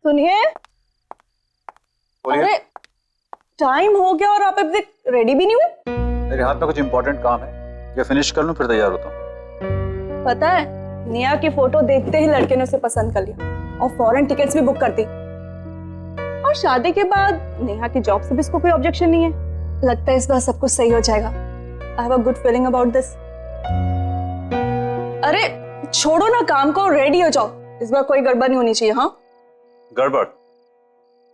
सुनिए। अरे टाइम हो गया और आप अभी तक रेडी भी नहीं हुए। मेरे हाथ में कुछ इंपॉर्टेंट काम है, ये फिनिश कर लूं फिर तैयार होता हूँ। पता है, नेहा की फोटो देखते ही लड़के ने उसे पसंद कर लिया और फॉरेन टिकट्स भी बुक कर दी। और शादी के बाद नेहा की जॉब से भी इसको कोई ऑब्जेक्शन नहीं है। लगता है इस बार सब कुछ सही हो जाएगा। I have a good feeling about this. अरे छोड़ो ना काम को, रेडी हो जाओ। इस बार कोई गड़बड़ नहीं होनी चाहिए। हाँ, गड़बड़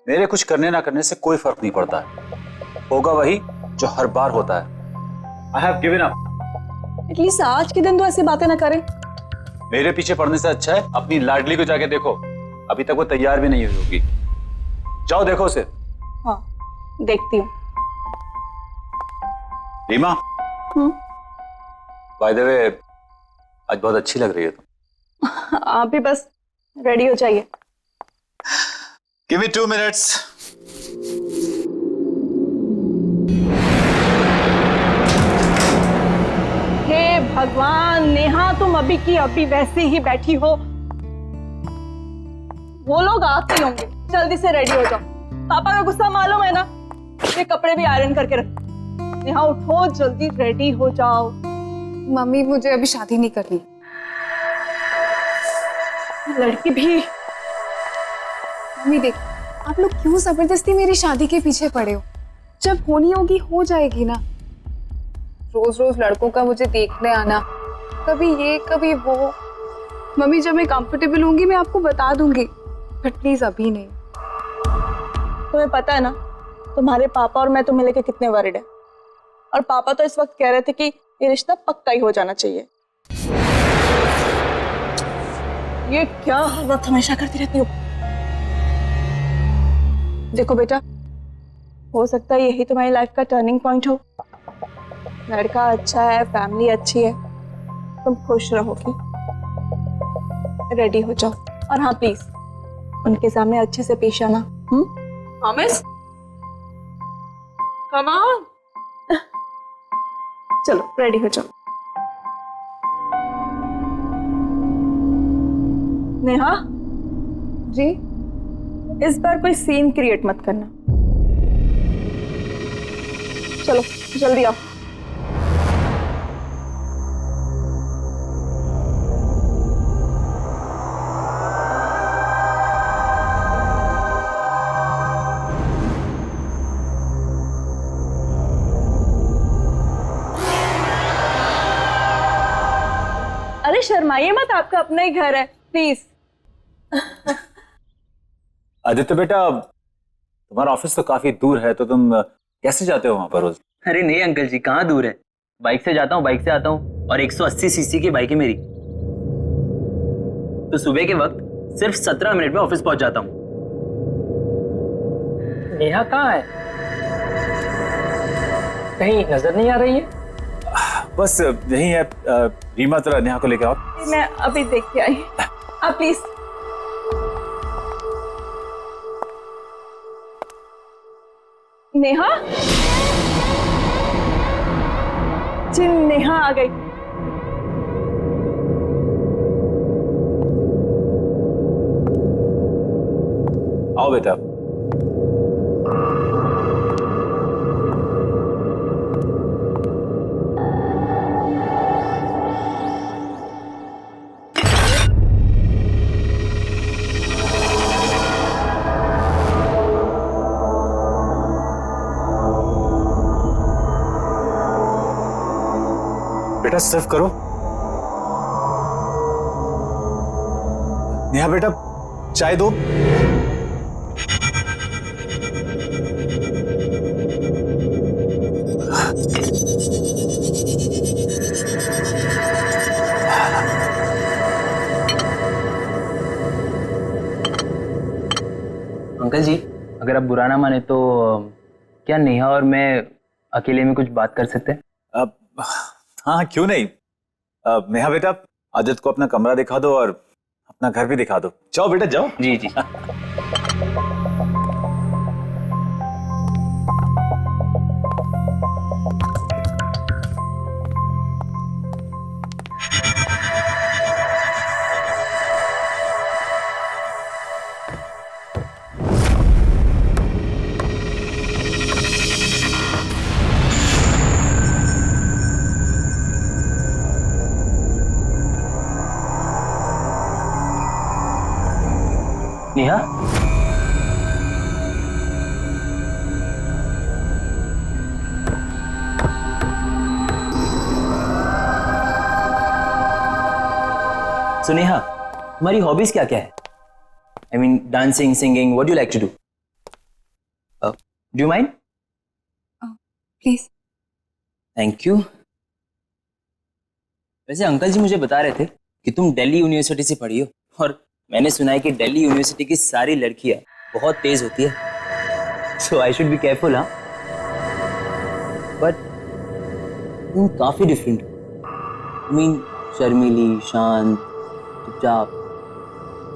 मेरे कुछ करने ना करने से कोई फर्क नहीं पड़ता है, होगा वही जो हर बार होता है। I have given up. At least आज के दिन तो ऐसी बातें ना करें। मेरे पीछे पड़ने से अच्छा है अपनी लाडली को जाके देखो, अभी तक वो तैयार भी नहीं हुई होगी। जाओ देखो उसे। हाँ देखती हूँ। रीमा, बाय द वे आज बहुत अच्छी लग रही है तुम। आप भी बस रेडी हो जाइए। Give me 2 minutes. हे भगवान, नेहा तुम अभी की अभी वैसे ही बैठी हो। वो लोग आते ही होंगे, जल्दी से रेडी हो जाओ। पापा का गुस्सा मालूम है ना, ये कपड़े भी आयरन करके रख। नेहा उठो, जल्दी रेडी हो जाओ। मम्मी मुझे अभी शादी नहीं करनी। लड़की भी। मम्मी देख, आप लोग क्यों जबरदस्ती मेरी शादी के पीछे पड़े हो? जब होनी होगी हो जाएगी ना। रोज रोज लड़कों का मुझे देखने आना, कभी ये कभी वो। मम्मी जब मैं कंफर्टेबल होंगी मैं आपको बता दूंगी, बट प्लीज अभी नहीं। तुम्हें पता है ना तुम्हारे पापा और मैं तुम्हें लेके कितने वरिड है। और पापा तो इस वक्त कह रहे थे कि ये रिश्ता पक्का ही हो जाना चाहिए। ये क्या हालत हमेशा करती रहती हो। देखो बेटा, हो सकता है यही तुम्हारी लाइफ का टर्निंग पॉइंट हो। लड़का अच्छा है, फैमिली अच्छी है, तुम खुश रहोगी। रेडी हो जाओ और हाँ प्लीज उनके सामने अच्छे से पेश आना। प्रॉमिस? Come on. चलो रेडी हो जाओ। नेहा जी? इस बार कोई सीन क्रिएट मत करना। चलो जल्दी आओ। अरे शर्माइए मत, आपका अपना ही घर है, प्लीज। आदित्य बेटा, तुम्हारा ऑफिस तो काफी दूर है, तो तुम कैसे जाते हो वहां पर रोज? अरे नहीं अंकल जी, कहाँ दूर है। बाइक से जाता हूँ, बाइक से आता हूँ। और 180 सीसी की बाइक है मेरी, तो सुबह के वक्त सिर्फ 17 मिनट में ऑफिस पहुंच जाता हूँ। नेहा कहाँ है? कहीं नजर नहीं आ रही है। बस यही है। रीमा जरा नेहा को लेके आओ। मैं अभी देख के आई। आप प्लीज। नेहा जी, नेहा आ गई। आओ बेटा। बेटा सर्व करो। नेहा बेटा चाय दो। अंकल जी, अगर आप बुरा ना माने तो क्या नेहा और मैं अकेले में कुछ बात कर सकते हैं? अब हाँ क्यों नहीं। नेहा बेटा आदित्य को अपना कमरा दिखा दो और अपना घर भी दिखा दो। जाओ बेटा जाओ। जी जी। नेहा, so नेहा, तुम्हारी हॉबीज क्या क्या है? I mean, dancing, singing, what do you like to do? Do you mind? Please. Thank you. वैसे अंकल जी मुझे बता रहे थे कि तुम दिल्ली यूनिवर्सिटी से पढ़ी हो, और मैंने सुना है कि दिल्ली यूनिवर्सिटी की सारी लड़कियां बहुत तेज होती है, सो आई शुड बी केयरफुल। हाँ, बट तुम काफी डिफरेंट हो। I mean, शर्मीली, शांत, चुपचाप।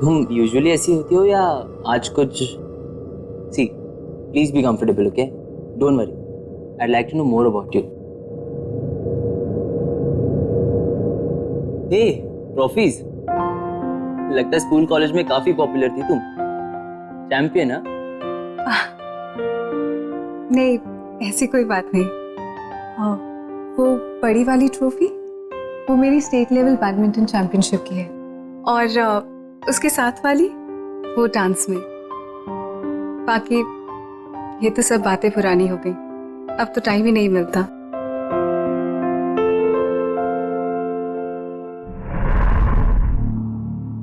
तुम यूजुअली ऐसी होती हो या आज कुछ? See, please be comfortable, okay? Don't worry, I'd like to know more about you. Hey, trophies. लगता है स्कूल कॉलेज में काफी पॉपुलर थी तुम। चैंपियन? हाँ? नहीं, ऐसी कोई बात नहीं। हाँ, वो बड़ी वाली ट्रॉफी वो मेरी स्टेट लेवल बैडमिंटन चैंपियनशिप की है, और उसके साथ वाली वो डांस में। बाकी ये तो सब बातें पुरानी हो गई, अब तो टाइम ही नहीं मिलता।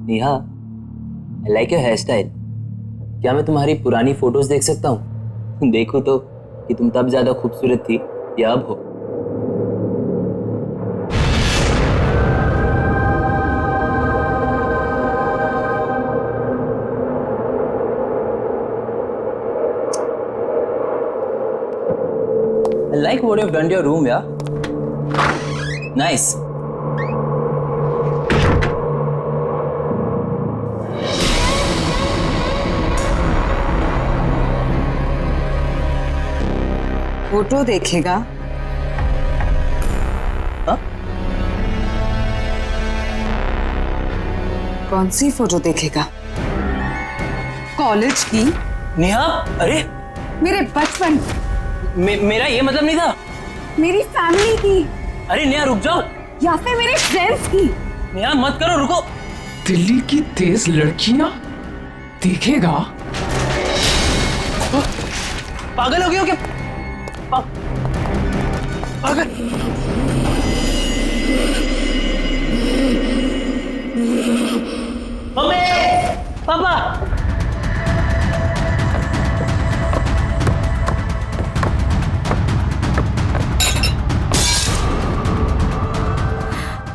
Neha, I like your hairstyle. क्या मैं तुम्हारी पुरानी फोटोज देख सकता हूँ? देखो तो कि तुम तब ज्यादा खूबसूरत थी या अब हो। I like what you've done to your room, yeah. Nice. Photo देखेगा? हाँ? कौन सी फोटो देखेगा? कॉलेज की? नेहा, अरे मेरे बचपन, मेरा ये मतलब नहीं था। मेरी फैमिली की, अरे नेहा रुक जाओ। या फिर मेरे फ्रेंड्स की। नेहा मत करो, रुको। दिल्ली की तेज लड़कियां देखेगा? पागल हो गए हो क्या? पागल। मम्मी, पापा।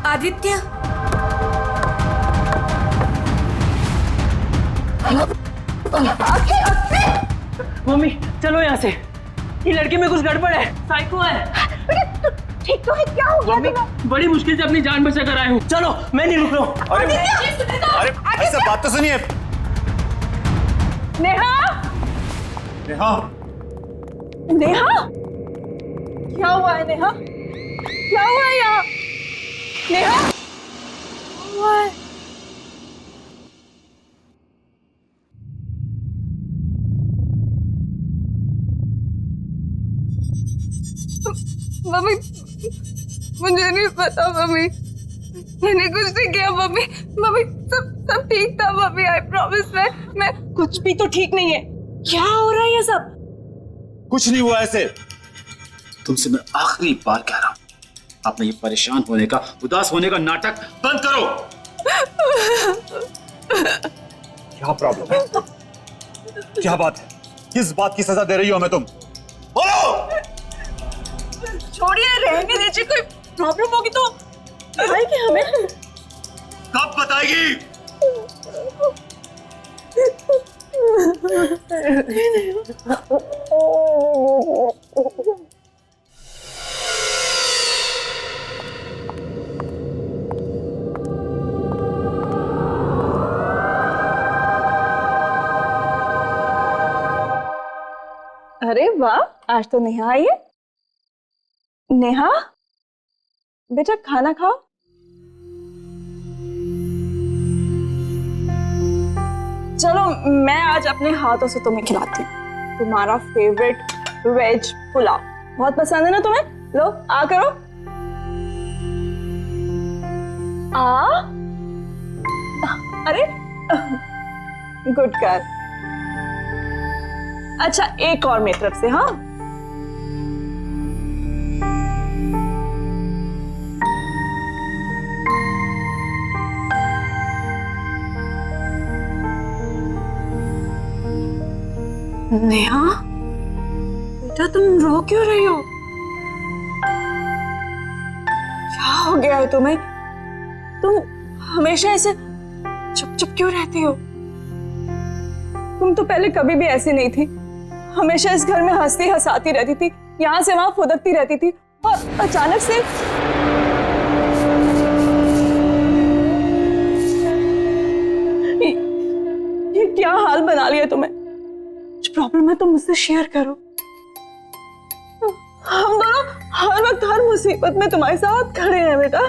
आदित्य, मम्मी चलो यहाँ से, ये लड़की में कुछ गड़बड़ है, साइको है। ठीक तो है, क्या हो गया तुम्हें? बड़ी मुश्किल से अपनी जान बचा कर आया हूँ। चलो, मैं नहीं रुक रहा हूँ। अरे ऐसा बात तो सुनिए। नेहा, नेहा, नेहा, क्या हुआ है नेहा? क्या हुआ है यहाँ? नेहा, क्या हुआ है? मम्मी, मुझे नहीं पता मम्मी, मैंने कुछ नहीं किया मम्मी। मम्मी सब ठीक था मम्मी, आई प्रॉमिस। मैं कुछ भी तो ठीक नहीं है। क्या हो रहा है ये सब? कुछ नहीं हुआ ऐसे। तुमसे मैं आखिरी बार कह रहा हूं, अपने ये परेशान होने का, उदास होने का नाटक बंद करो। क्या प्रॉब्लम है? क्या बात है? किस बात की सजा दे रही हो हमें तुम? बोलो। छोड़िए, रहने दीजिए। कोई प्रॉब्लम होगी तो बताएगी हमें। कब बताएगी? अरे वाह, आज तो नेहा आई है। नेहा, बेटा खाना खाओ। चलो, मैं आज अपने हाथों से तुम्हें खिलाती हूँ तुम्हारा फेवरेट वेज पुलाव। बहुत पसंद है ना तुम्हें? लो, आ करो। अरे गुड गर्ल। अच्छा, एक और मेरी तरफ से। हाँ, नेहा बेटा, तुम रो क्यों रही हो? क्या हो गया है तुम्हें? तुम हमेशा ऐसे चुप चुप क्यों रहती हो? तुम तो पहले कभी भी ऐसी नहीं थी। हमेशा इस घर में हंसती हंसाती रहती थी, यहाँ से वहां फुदकती रहती थी, और अचानक से ये क्या हाल बना लिया तुम्हें? कुछ प्रॉब्लम है तो मुझसे शेयर करो। हम दोनों हर वक्त हर मुसीबत में तुम्हारे साथ खड़े हैं बेटा।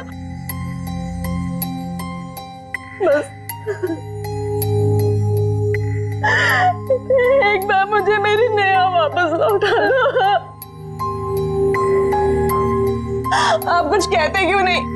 बस एक बार मुझे मेरी नेहा वापस लौटा दो। आप कुछ कहते क्यों नहीं?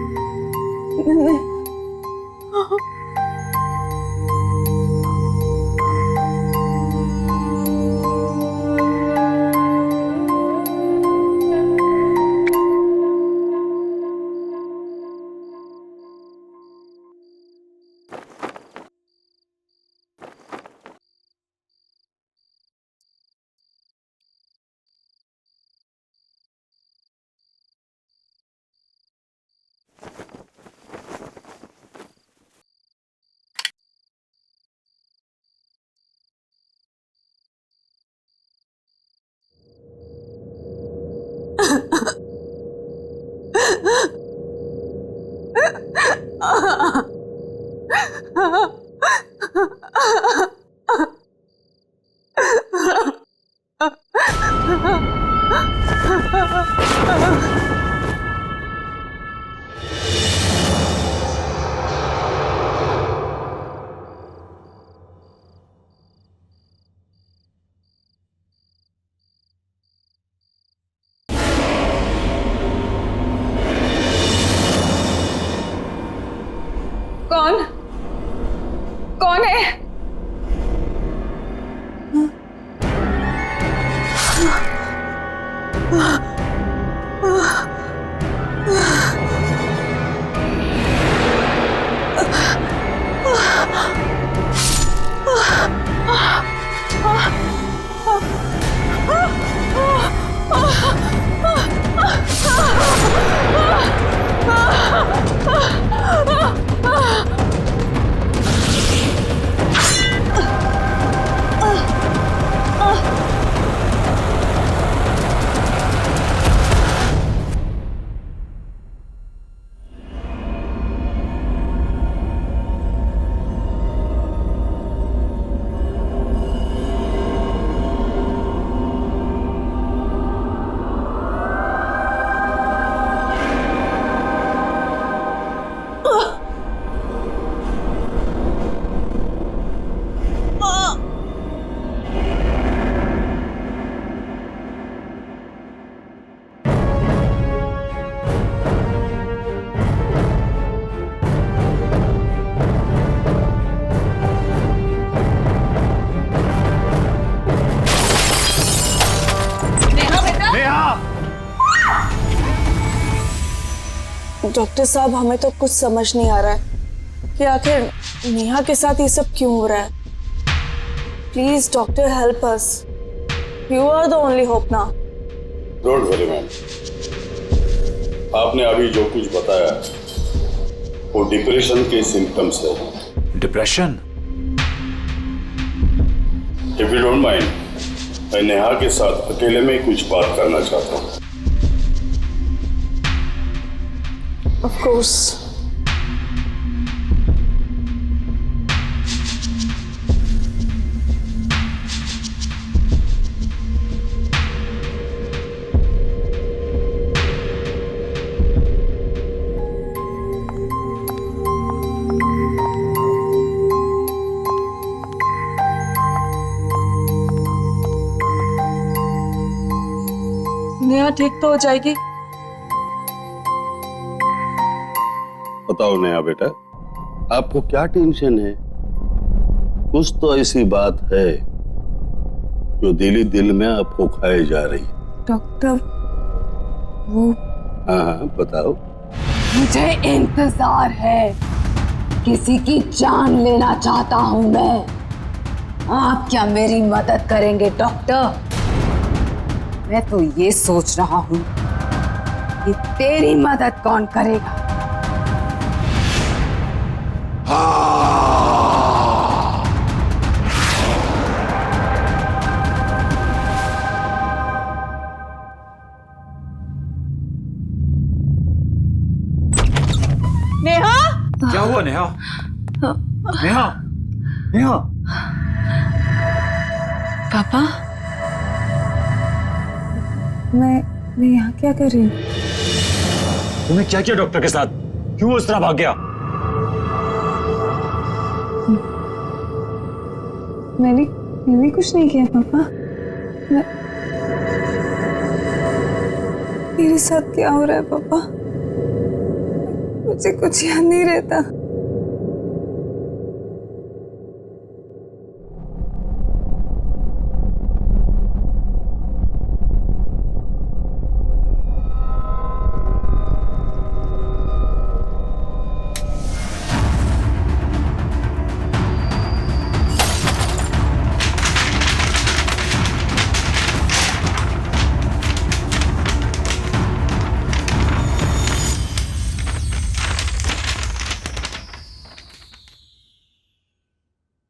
कौन कौन है? डॉक्टर साहब, हमें तो कुछ समझ नहीं आ रहा है कि आखिर नेहा के साथ ये सब क्यों हो रहा है। Please doctor, help us. You are the only hope now. Don't worry ma'am, आपने अभी जो कुछ बताया वो डिप्रेशन के सिम्टम्स है। Depression? If you don't mind, मैं नेहा के साथ अकेले में कुछ बात करना चाहता हूँ। Of course. नेहा ठीक तो हो जाएगी? बताओ नया बेटा, आपको क्या टेंशन है? कुछ तो ऐसी बात है जो दिली दिल में आपको खाए जा रही है। डॉक्टर, वो हाँ हाँ बताओ। मुझे इंतजार है, किसी की जान लेना चाहता हूं मैं। आप क्या मेरी मदद करेंगे डॉक्टर? मैं तो ये सोच रहा हूं कि तेरी मदद कौन करेगा। नेहा, क्या हुआ नेहा? नेहा, नेहा, पापा, मैं यहाँ क्या कर रही हूँ? तुमने क्या किया डॉक्टर के साथ? क्यों उस तरह भाग गया? मैंने कुछ नहीं किया पापा। मेरे साथ क्या हो रहा है पापा? मुझे कुछ याद नहीं रहता।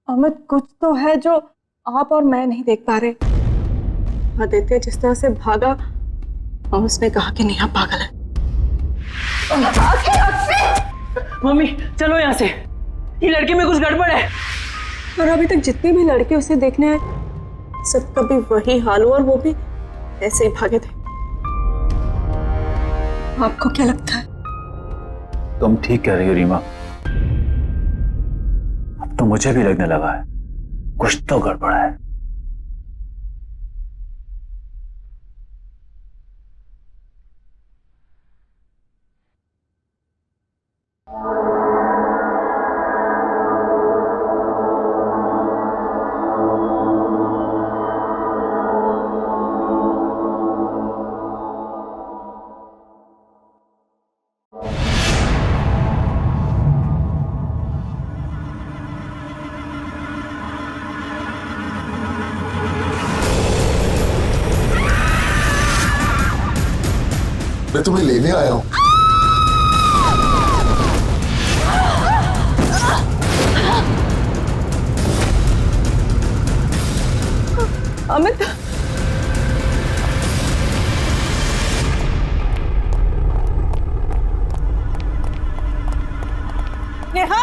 अमित, कुछ तो है जो आप और मैं नहीं देख पा रहे। आदित्य जिस तरह से भागा और उसने कहा कि नेहा पागल है। मम्मी चलो यहाँ से, ये लड़की में कुछ गड़बड़ है। और अभी तक जितनी भी लड़के उसे देखने आए सबका भी वही हाल हुआ और वो भी ऐसे ही भागे थे। आपको क्या लगता है? तुम ठीक कह रही हो रीमा। अब तो मुझे भी लगने लगा है कुछ तो गड़बड़ है। मैं तुम्हें लेने आया हूं। अमित, नेहा,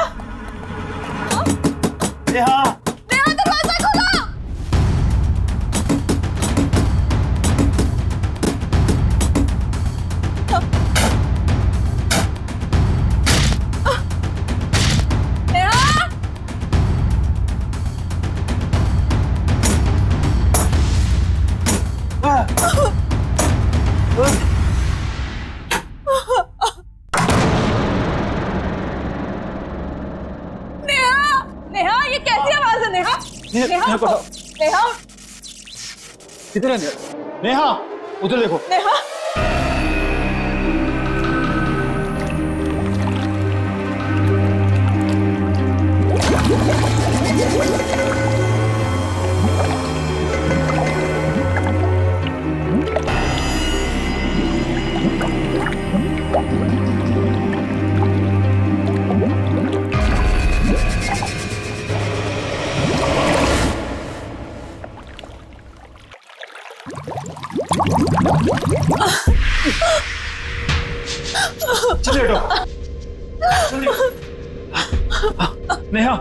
नेहा, नेहा दरवाजा खोलो। नेहा, ये कैसी आवाज है? नेहा, नेहा, नेहा, किधर है नेहा? उधर देखो। नेहा, चलिए डॉक्टर, चलिए। नेहा,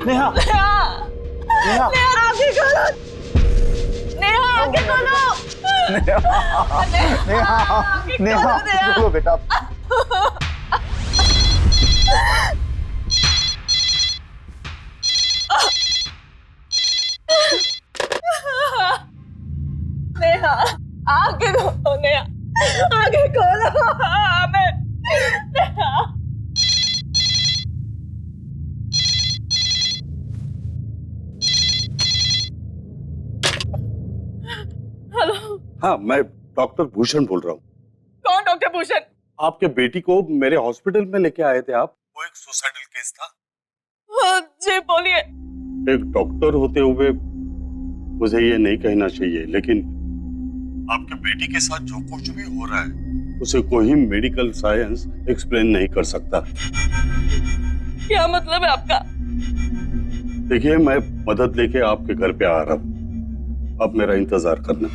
नेहा, नेहा, आगे खोलो। नेहा, आगे खोलो। नेहा, बोलो बेटा। नेहा, आगे खोलो। नेहा, आगे खोलो। अमित, नेहा, हाँ, मैं डॉक्टर भूषण बोल रहा हूँ। कौन डॉक्टर भूषण? आपके बेटी को मेरे हॉस्पिटल में लेके आए थे आप। वो एक सुसाइडल केस था। जी बोलिए। एक डॉक्टर होते हुए मुझे ये नहीं कहना चाहिए, लेकिन आपके बेटी के साथ जो कुछ भी हो रहा है उसे कोई मेडिकल साइंस एक्सप्लेन नहीं कर सकता। क्या मतलब है आपका? देखिए, मैं मदद लेके आपके घर पे आ रहा हूँ, अब मेरा इंतजार करना।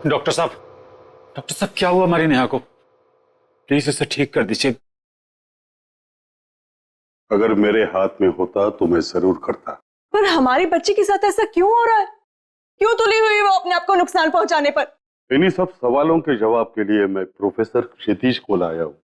डॉक्टर साहब क्या हुआ हमारी नेहा को? प्लीज इसे ठीक कर दीजिए। अगर मेरे हाथ में होता तो मैं जरूर करता। पर हमारी बच्ची के साथ ऐसा क्यों हो रहा है? क्यों तुली हुई वो अपने आप को नुकसान पहुंचाने पर? इन्हीं सब सवालों के जवाब के लिए मैं प्रोफेसर क्षितिज को लाया हूँ।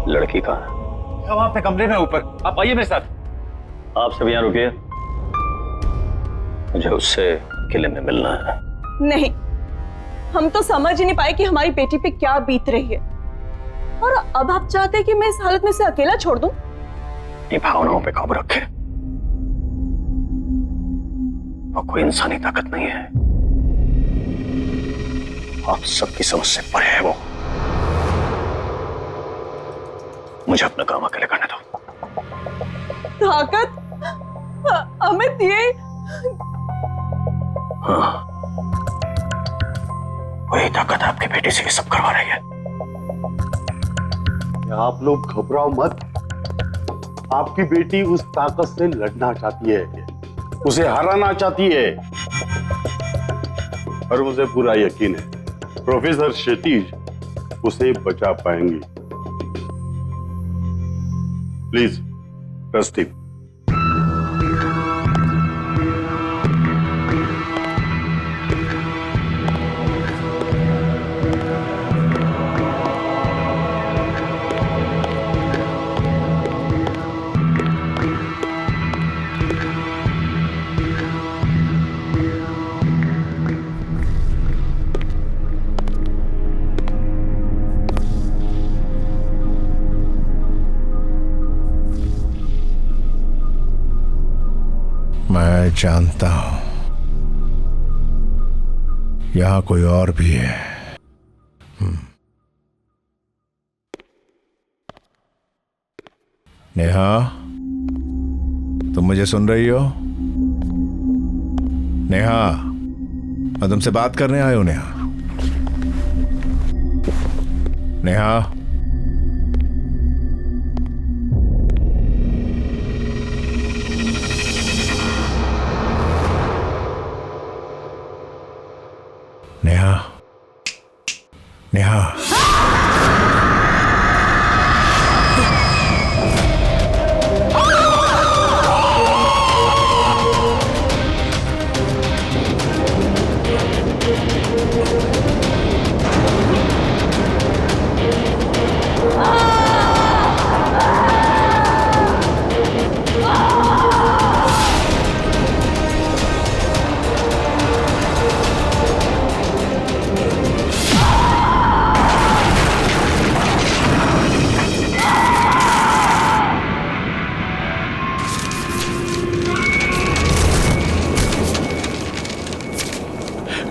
लड़की कहाँ है? वहां पे कमरे में ऊपर। आप आइए मेरे साथ। आप सब यहाँ रुकिए, मुझे उससे किले में मिलना है। नहीं, हम तो समझ ही नहीं पाए कि हमारी बेटी पे क्या बीत रही है, और अब आप चाहते हैं कि मैं इस हालत में से अकेला छोड़ दूं? अपनी भावनाओं पे काबू रखे, और कोई इंसानी ताकत नहीं है, आप सबकी समझ से परे है वो। मुझे अपना काम अकेले करने दो। ताकत? अमित, ये हाँ, वही ताकत आपकी बेटी से ये सब करवा रही है। आप लोग घबराओ मत। आपकी बेटी उस ताकत से लड़ना चाहती है, उसे हराना चाहती है, और मुझे पूरा यकीन है प्रोफेसर क्षितिज उसे बचा पाएंगी। Please trust him. मैं जानता हूं यहां कोई और भी है। नेहा, तुम मुझे सुन रही हो? नेहा, मैं तुमसे बात करने आया हूं। नेहा, नेहा, नेहा, नेहा।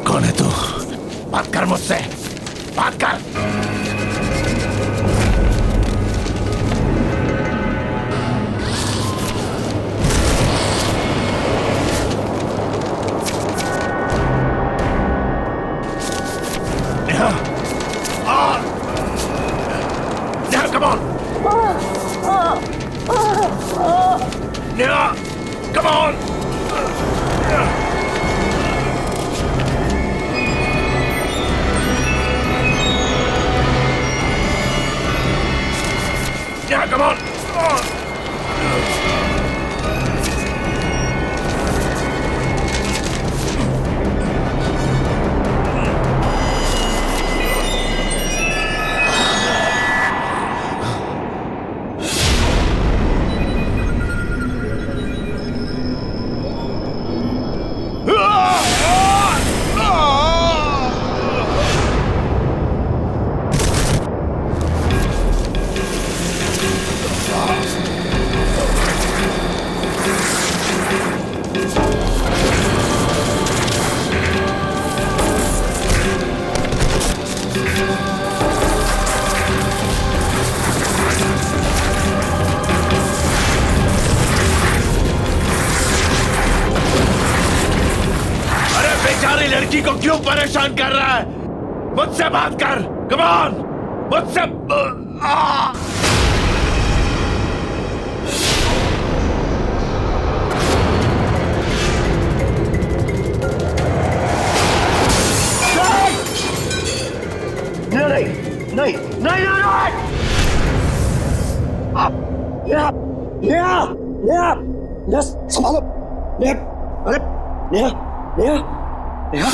कौन है तू? बात कर मुझसे, बात कर। Neha, Neha, come on. Neha, come on. Yeah, come on! लड़की को क्यों परेशान कर रहा है? मुझसे बात कर, कम ऑन, मुझसे नहीं नहीं नहीं नहीं आप नेहा संभालो। नेहा, अरे नेहा नेहा नेहा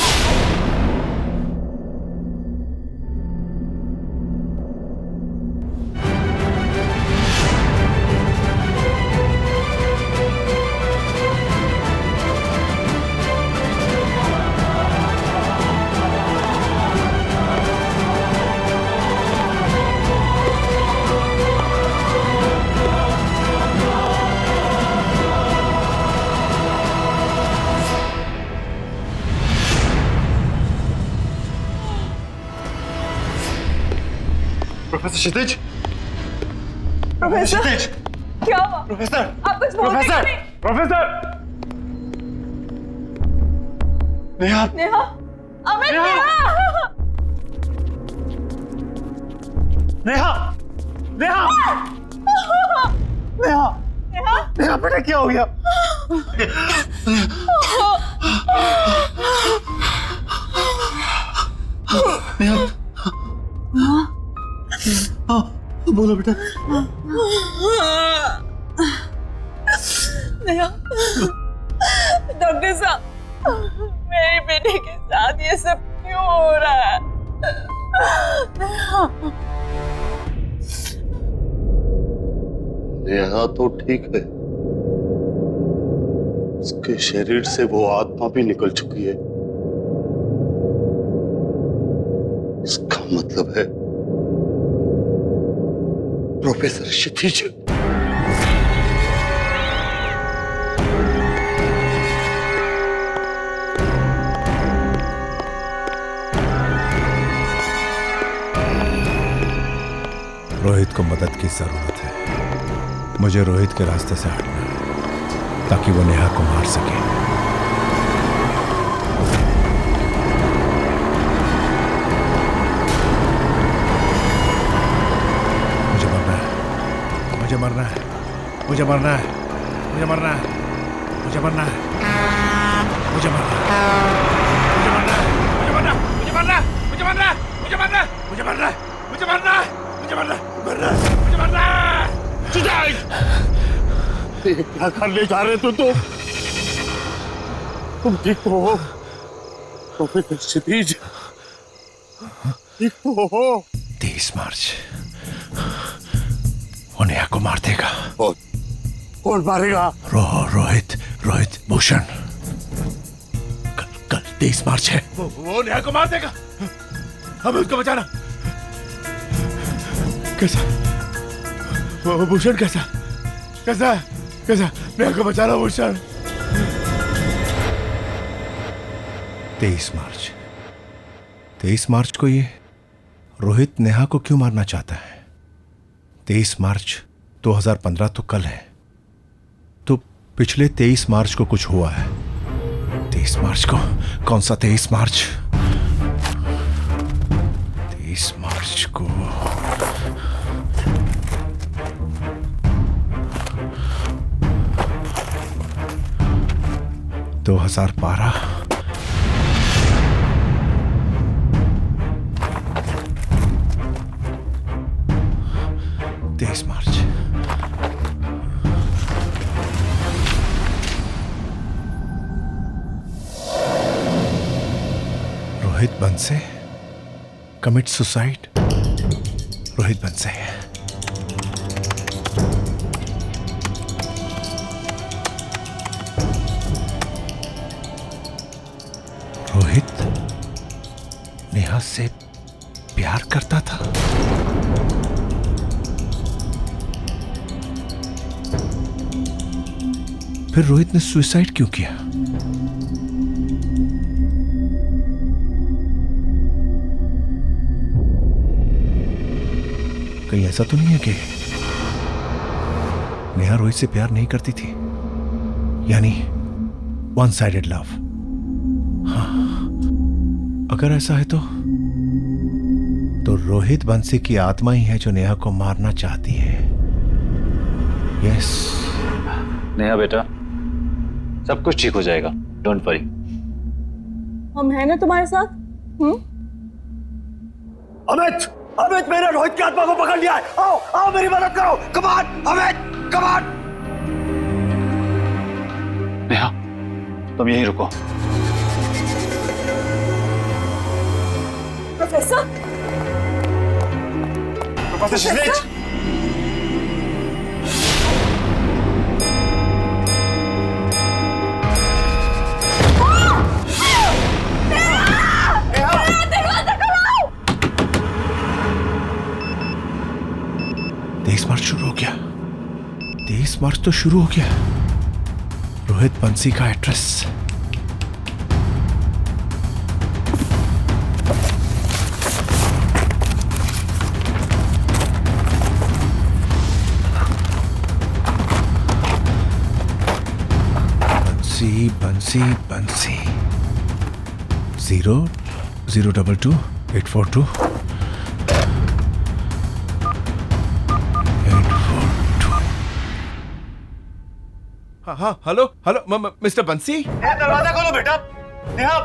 प्रोफेसर क्षितिज, प्रोफेसर क्षितिज, क्या हुआ? प्रोफेसर, आप कुछ बोलते क्यों नहीं? प्रोफेसर, नेहा, नेहा, अमित, नेहा, नेहा, नेहा, नेहा, नेहा, नेहा बेटा क्या हो गया? नेहा, हाँ बोलो बेटा। नेहा, डॉक्टर साहब, मेरी बेटी के साथ ये सब क्यों हो रहा है? नेहा तो ठीक है, उसके शरीर से वो आत्मा भी निकल चुकी है। इसका मतलब है प्रोफेसर क्षितिज रोहित को मदद की जरूरत है। मुझे रोहित के रास्ते से हटना है ताकि वो नेहा को मार सके। मुझे मरना है, मुझे मरना है, मुझे मरना है, मुझे मरना है, मुझे मरना है, मुझे मरना है, मुझे मरना है, मुझे मरना है, मुझे मरना है, मुझे मरना है, मुझे मरना है, मुझे मरना है, मुझे मरना है, मुझे मरना है। ये क्या करने जा रहे तुम? तुम ठीक तो हो प्रोफेसर क्षितिज? ठीक तो हो? 30 मार्च वो नेहा को मार देगा। कौन मारेगा? रोहित भूषण। कल 30 मार्च है। वो नेहा को मार देगा। हमें उसको बचाना। कैसा? वो भूषण कैसा नेहा को बचाना भूषण। 23 मार्च को ये रोहित नेहा को क्यों मारना चाहता है? 23 मार्च 2015 तो कल है, तो पिछले 23 मार्च को कुछ हुआ है। 23 मार्च को कौन सा 23 मार्च? 23 मार्च को 2012। March. Rohit Banse commit suicide. Rohit Banse Rohit Neha से प्यार करता था। फिर रोहित ने सुसाइड क्यों किया? कहीं ऐसा तो नहीं है कि नेहा रोहित से प्यार नहीं करती थी, यानी वन साइडेड लव। हाँ, अगर ऐसा है तो रोहित बंसी की आत्मा ही है जो नेहा को मारना चाहती है। यस। नेहा बेटा, सब कुछ ठीक हो जाएगा, डोंट वरी। हम हैं ना तुम्हारे साथ। अमित, अमित मेरे रोहित की आत्मा को पकड़ लिया है। आओ आओ मेरी मदद करो। Come on Amit, come on. Neha, तुम यहीं रुको। प्रोफेसर, प्रोफेसर शिवनेज, तेईस मार्च शुरू हो गया। 23 मार्च तो शुरू हो गया। रोहित बंसी का एड्रेस। बंसी बंसी बंसी 0022842 842। हाँ हाँ, हेलो हेलो मिस्टर बंसी। दरवाजा खोलो बेटा। नेहा,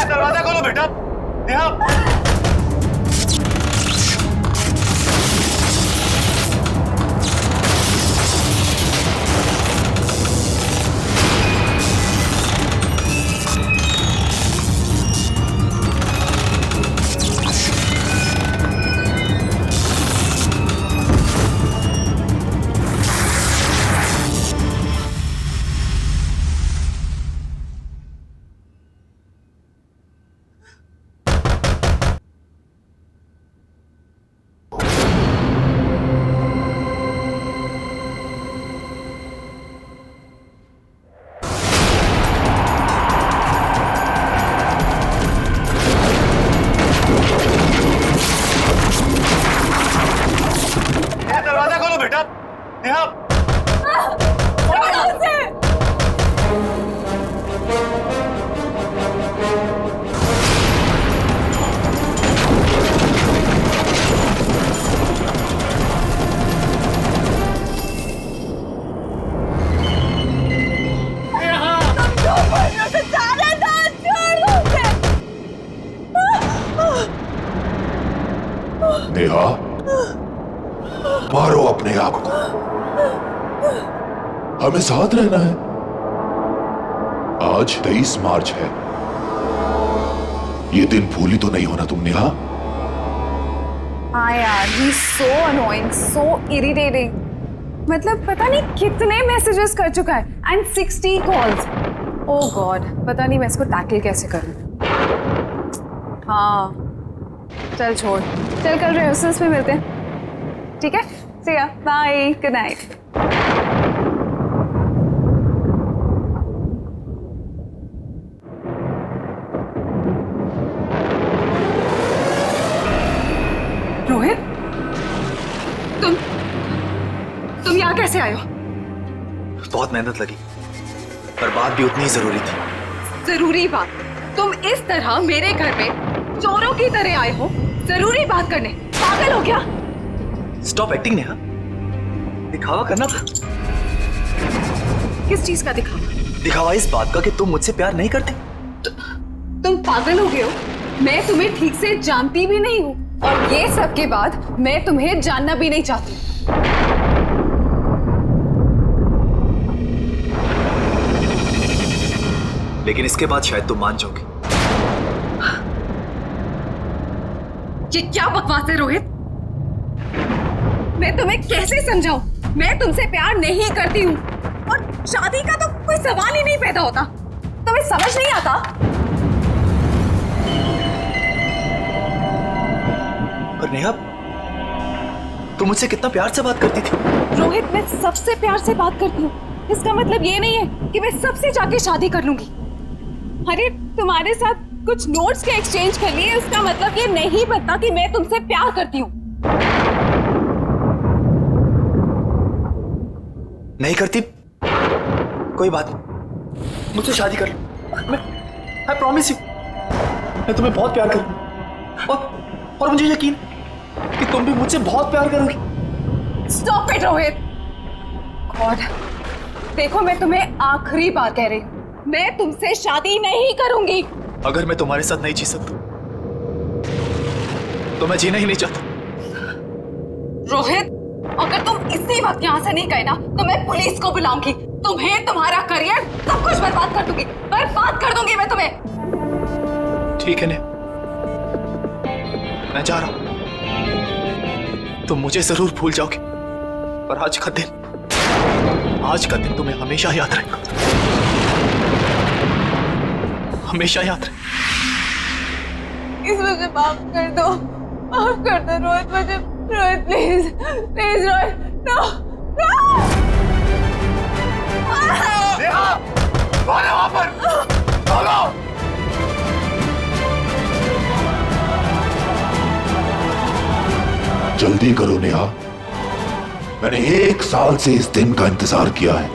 दरवाजा खोलो बेटा। नेहा, दरवाजा खोलो बेटा। नेहा, नेहा, मारो अपने आप को। हमें साथ रहना है। आज 23 मार्च है। ये दिन भूली तो नहीं होना तुम नेहा। हाँ यार, ही सो अनोइंग, सो इरिटेटिंग। मतलब पता नहीं कितने मैसेजेस कर चुका है एंड 60 कॉल्स। ओह गॉड, पता नहीं मैं इसको टैकल कैसे करूं। हाँ चल छोड़, चल कल रिहर्सल्स में मिलते हैं, ठीक है? See ya, bye, good night. Rohit, तुम यहाँ कैसे आए हो? बहुत मेहनत लगी, पर बात भी उतनी ही जरूरी थी। जरूरी बात? तुम इस तरह मेरे घर में चोरों की तरह आए हो जरूरी बात करने? पागल हो क्या? स्टॉप एक्टिंग नेहा, दिखावा करना था। किस चीज का दिखावा? दिखावा इस बात का कि तुम मुझसे प्यार नहीं करती। तुम पागल हो गए हो? मैं तुम्हें ठीक से जानती भी नहीं हूँ, और ये सब के बाद मैं तुम्हें जानना भी नहीं चाहती। लेकिन इसके बाद शायद तुम मान जाओगे। ये क्या बकवास है रोहित? मैं तुम्हें कैसे समझाऊं? मैं तुमसे प्यार नहीं करती हूँ, और शादी का तो कोई सवाल ही नहीं पैदा होता। तुम्हें समझ नहीं आता? पर नेहा, तुम मुझसे कितना प्यार से बात करती थी। रोहित, मैं सबसे प्यार से बात करती हूँ। इसका मतलब ये नहीं है कि मैं सबसे जाके शादी कर लूंगी। अरे तुम्हारे साथ कुछ नोट्स के एक्सचेंज कर लिए, उसका मतलब ये नहीं बनता कि मैं तुमसे प्यार करती हूँ। नहीं करती, कोई बात नहीं, मुझसे शादी कर लो। आई प्रॉमिस यू, मैं तुम्हें बहुत प्यार करूँ और मुझे यकीन कि तुम भी मुझसे बहुत प्यार करोगी। Stop it Rohit. गॉड, देखो मैं तुम्हें आखिरी बार कह रही हूँ, मैं तुमसे शादी नहीं करूंगी। अगर मैं तुम्हारे साथ नहीं जी सकता तो मैं जीना ही नहीं चाहता। रोहित, अगर तुम इसी वक्त यहाँ से नहीं गए ना तो मैं पुलिस को बुलाऊंगी। तुम्हें, तुम्हारा करियर, सब कुछ बर्बाद कर दूंगी, बर्बाद कर दूंगी मैं तुम्हें। ठीक है ने, मैं जा रहा हूं। तुम मुझे जरूर भूल जाओगे, पर आज का दिन तुम्हें हमेशा याद रहेगा, हमेशा याद रहेगा। इस मुझे माफ कर दो रोहित, मुझे, Rohit please please Rohit, no Neha, कौन है वहां पर? बोलो। जल्दी करो नेहा, मैंने 1 साल से इस दिन का इंतजार किया है।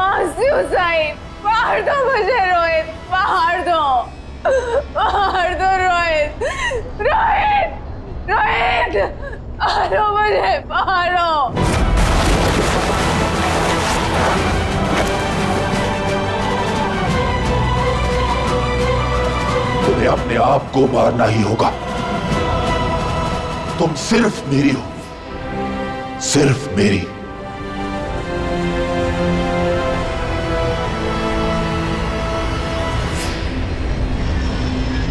आंसू साहिब, मार दो मुझे रोहित, मार दो रोहित, मारो मुझे, मारो। तुम्हें अपने आप को मारना ही होगा। तुम सिर्फ मेरी हो, सिर्फ मेरी।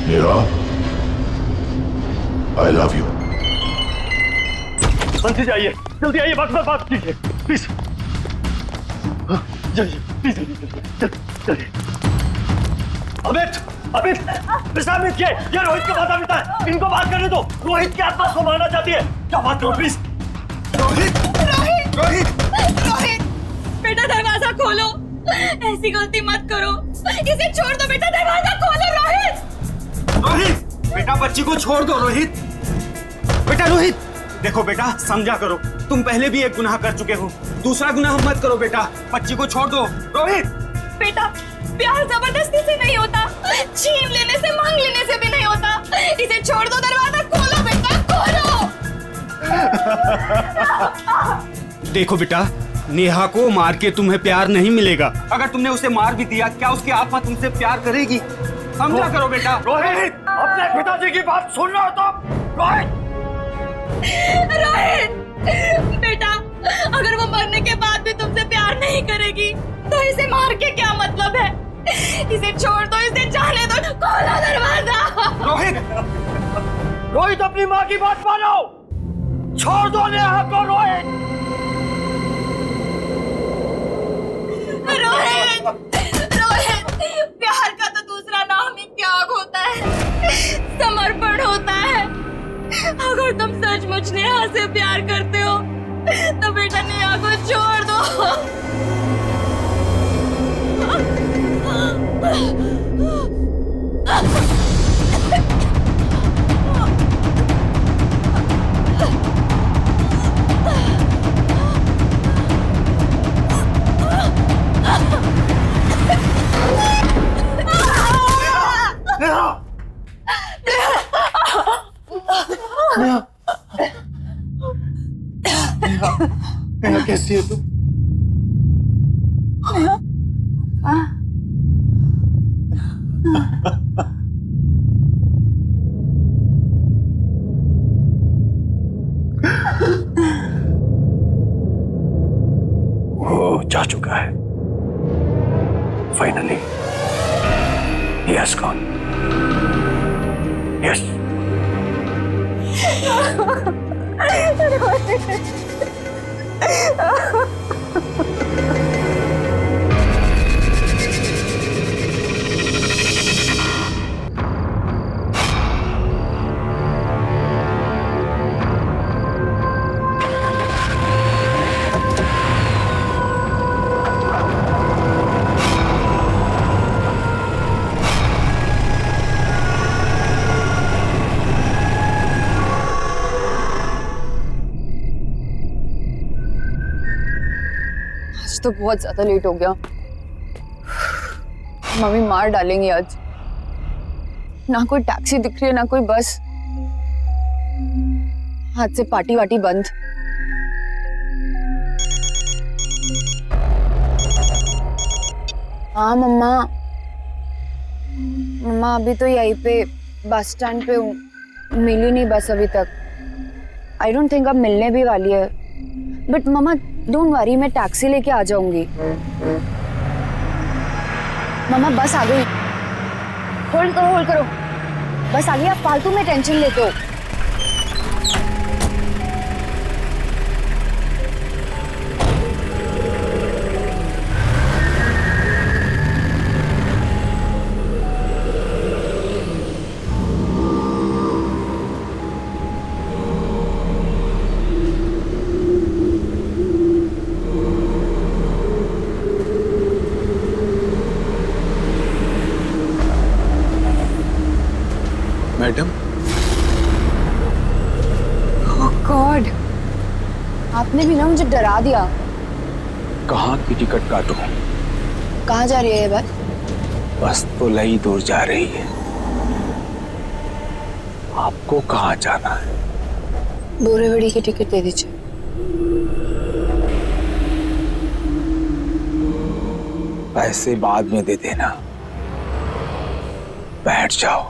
Neha, I love you. जल्दी जाइए, जल्दी आइए, बात कीजिए प्लीज। जाइए प्लीज, जल्दी। अमित, ये रोहित के माता पिता है, इनको बात करने दो। रोहित की आत्मा को मारना चाहती है, क्या बात करो प्लीज। रोहित, बेटा दरवाजा खोलो, ऐसी गलती मत करो, इसे छोड़ दो बेटा, दरवाजा खोलो। रोहित, बेटा बच्ची को छोड़ दो। रोहित, बेटा रोहित, देखो बेटा, समझा करो, तुम पहले भी एक गुनाह कर चुके हो, दूसरा गुनाह मत करो बेटा, बच्ची को छोड़ दो। रोहित, बेटा प्यार जबरदस्ती से नहीं होता, छीन लेने से, मांग लेने से भी नहीं होता, इसे छोड़ दो, दरवाजा खोलो बेटा, खोलो। देखो बेटा, नेहा को मार के तुम्हें प्यार नहीं मिलेगा। अगर तुमने उसे मार भी दिया, क्या उसकी आत्मा तुमसे प्यार करेगी? समझा करो बेटा। रोहित, अपने पिताजी की बात सुन रहे हो तुम? रोहित, बेटा अगर वो मरने के बाद भी तुमसे प्यार नहीं करेगी तो इसे मार के क्या मतलब है? इसे छोड़ दो, इसे जाने दो, खोलो दरवाजा। रोहित, अपनी माँ की बात मानो, छोड़ दो नेहा को। रोहित, प्यार का तो दूसरा नाम ही त्याग होता है, समर्पण होता है। अगर तुम सचमुच नेहा से प्यार करते हो तो बेटा नेहा को छोड़ दो। नेहा, कैसी है तुम? वो जा चुका है, finally he has gone. Yes. आज तो बहुत ज्यादा लेट हो गया। मम्मी मार डालेंगी आज। ना कोई टैक्सी दिख रही है ना कोई बस। आज से पार्टी वाटी बंद। हाँ मम्मा, मम्मा अभी तो यहीं पे बस स्टैंड पे हूँ, मिली नहीं बस अभी तक। आई डोंट थिंक अब मिलने भी वाली है। बट मम्मा डोंट वरी, मैं टैक्सी लेके आ जाऊंगी। मम्मा बस आ गई। होल्ड करो होल्ड करो, बस आ गई। आप फालतू में टेंशन लेते हो। मैडम, ओह गॉड, आपने भी ना मुझे डरा दिया। कहाँ की टिकट काटूं? कहाँ जा रही है ये बात? बस तो लई दूर जा रही है। आपको कहाँ जाना है? बोरेवड़ी की टिकट दे दीजिए। पैसे बाद में दे देना, बैठ जाओ।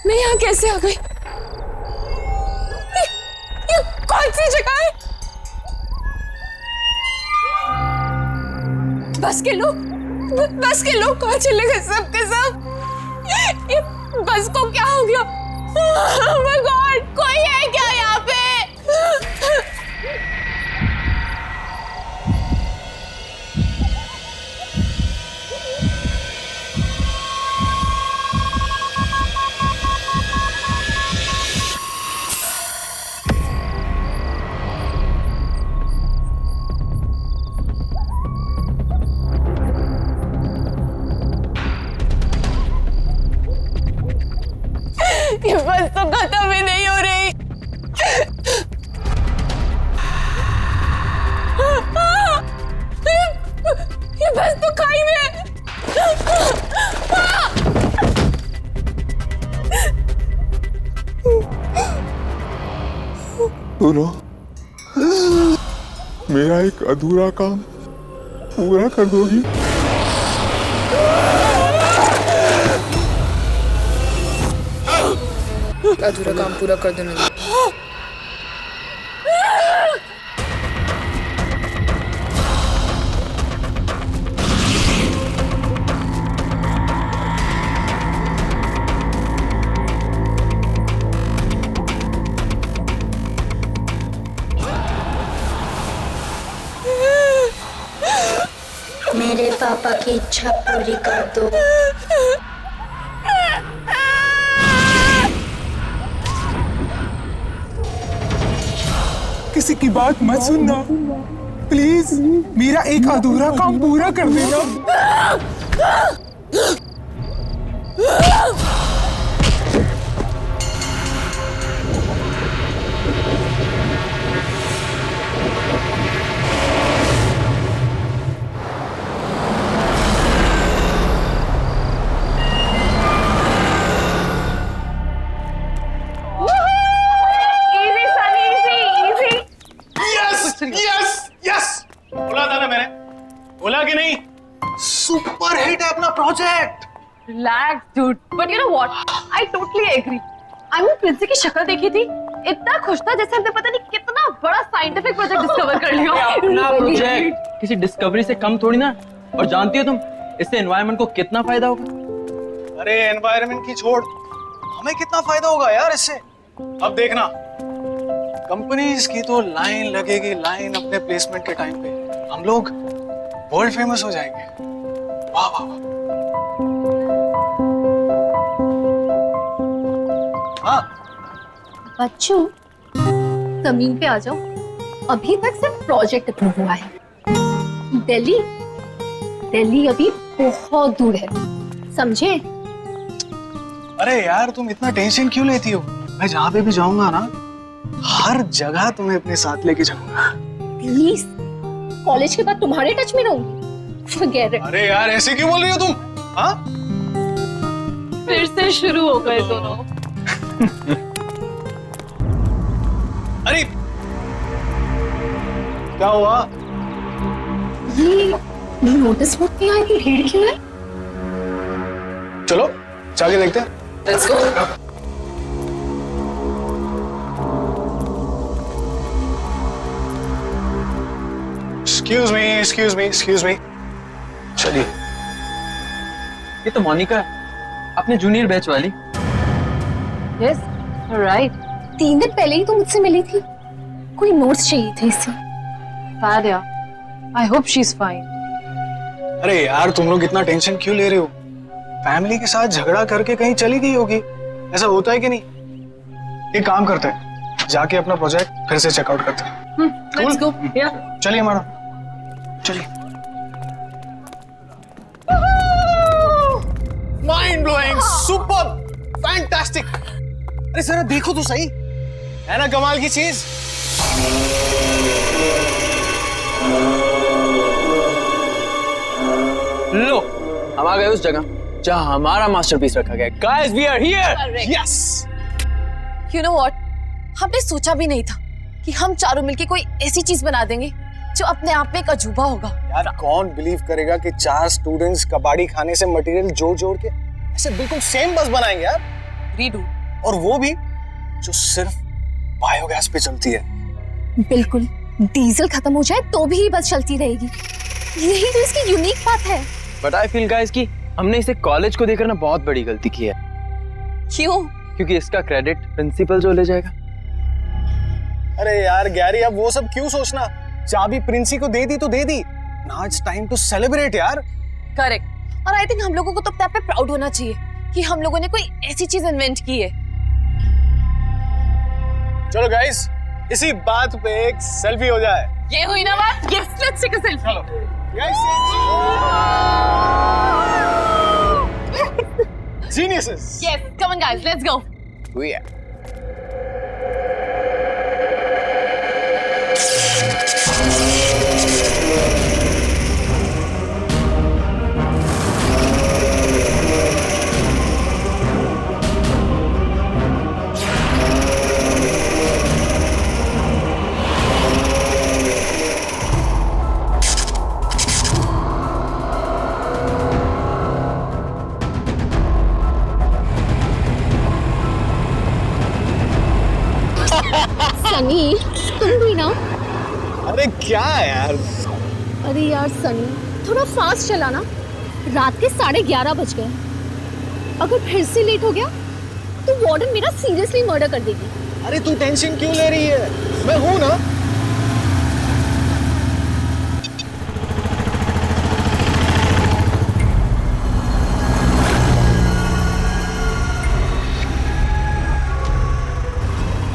मैं यहाँ कैसे आ गई? ये कौन सी जगह है? बस के लोग कहाँ चले गए सब के सब? ये बस को क्या हो गया? Oh my God, कोई है क्या यहाँ पे? ये बस तो खत्म ही नहीं हो रही। ये बस तो खाई में है। सुनो, मेरा एक अधूरा काम पूरा कर दोगी? अधूरा काम पूरा कर देना। मेरे पापा की इच्छा पूरी कर दो। किसी की बात मत सुनना प्लीज, मेरा एक अधूरा काम पूरा कर देना। बोला था ना मैंने, बोला कि नहीं? सुपर हिट है अपना project. Relax, dude. But you know what? I totally agree. हमने प्रिंसी की शक्ल देखी थी, इतना खुश था जैसे हमने पता नहीं कितना बड़ा साइंटिफिक प्रोजेक्ट डिस्कवर कर लिया। अपना प्रोजेक्ट किसी डिस्कवरी से कम थोड़ी ना। और जानती हो तुम, इससे एनवायरनमेंट को कितना फायदा होगा? अरे एनवायरनमेंट की छोड़, हमें कितना फायदा होगा यार इससे। अब देखना, कंपनीज की तो लाइन लगेगी, लाइन अपने प्लेसमेंट के टाइम पे। हम लोग वर्ल्ड फेमस हो जाएंगे। वाह वाह वाह। हाँ बच्चों, जमीन पे आ जाओ। अभी तक सिर्फ प्रोजेक्ट अप्रूव हुआ है। दिल्ली अभी बहुत दूर है, समझे? अरे यार तुम इतना टेंशन क्यों लेती हो? मैं जहाँ पे भी जाऊंगा ना, हर जगह तुम्हें अपने साथ लेके जाऊंगा। प्लीज, कॉलेज के बाद तुम्हारे टच में रहूंगी। Forget it. अरे यार ऐसे क्यों बोल रही हो तुम? हाँ? फिर से शुरू हो गए दोनों। अरे क्या हुआ? ये नोटिस बोर्ड पे इतनी भीड़ क्यों है? चलो जाके देखते हैं। Let's go. Excuse me. चलिए। ये तो मोनिका है, अपने जूनियर बैच वाली। Yes, right. 3 दिन पहले ही तो मुझसे मिली थी। कोई नोट्स चाहिए थे इससे। Talia, I hope she's fine. अरे यार तुम लोग इतना टेंशन क्यों ले रहे हो? फैमिली के साथ झगड़ा करके कहीं चली गई होगी, ऐसा होता है कि नहीं? एक काम करते हैं, जाके अपना प्रोजेक्ट फिर से चेकआउट करते हैं। Let's go. Yeah. चलिए मैडम, चलिए। Mind blowing, super, fantastic. अरे सर देखो तो सही, है ना कमाल की चीज? लो, हम आ गए उस जगह जहां हमारा मास्टरपीस रखा गया है। Guys, we are here. Yes. You know what? हमने सोचा भी नहीं था कि हम चारों मिलके कोई ऐसी चीज बना देंगे जो अपने आप में एक अजूबा होगा। यार कौन बिलीव करेगा कि 4 स्टूडेंट्स कबाड़ी खाने से मटेरियल जोड़ के ऐसे बिल्कुल सेम बस बनाएंगे यार। रीडू। और वो भी जो सिर्फ बायोगैस पे चलती है। बिल्कुल, डीजल खत्म हो जाए तो भी बस चलती रहेगी। यही तो इसकी यूनिक बात है। But I feel guys कि हमने इसे कॉलेज को देकर ना बहुत बड़ी गलती की है। क्यों? क्योंकि इसका क्रेडिट प्रिंसिपल जो ले जाएगा। अरे यार गैरी, अब वो सब क्यों सोचना? चाबी प्रिंसी को दे दी तो दे दी। Now it's time to celebrate यार। करेक्ट। और आई थिंक हम लोगों को तो अपने आप पे प्राउड होना चाहिए कि हम लोगों ने कोई ऐसी चीज इन्वेंट की है। चलो गाइस, इसी बात पे एक सेल्फी हो जाए। ये हुई ना बात? Yes, let's take a selfie. चलो guys, geniuses. Yes, come on guys, let's go. Yeah. Sunny, तुम भी ना? अरे क्या यार? अरे यार सनी, थोड़ा फास्ट चलाना। रात के 11:30 बज गए। अगर फिर से लेट हो गया तो वार्डन मेरा सीरियसली मर्डर कर देगी। अरे तू टेंशन क्यों ले रही है? मैं हूं ना।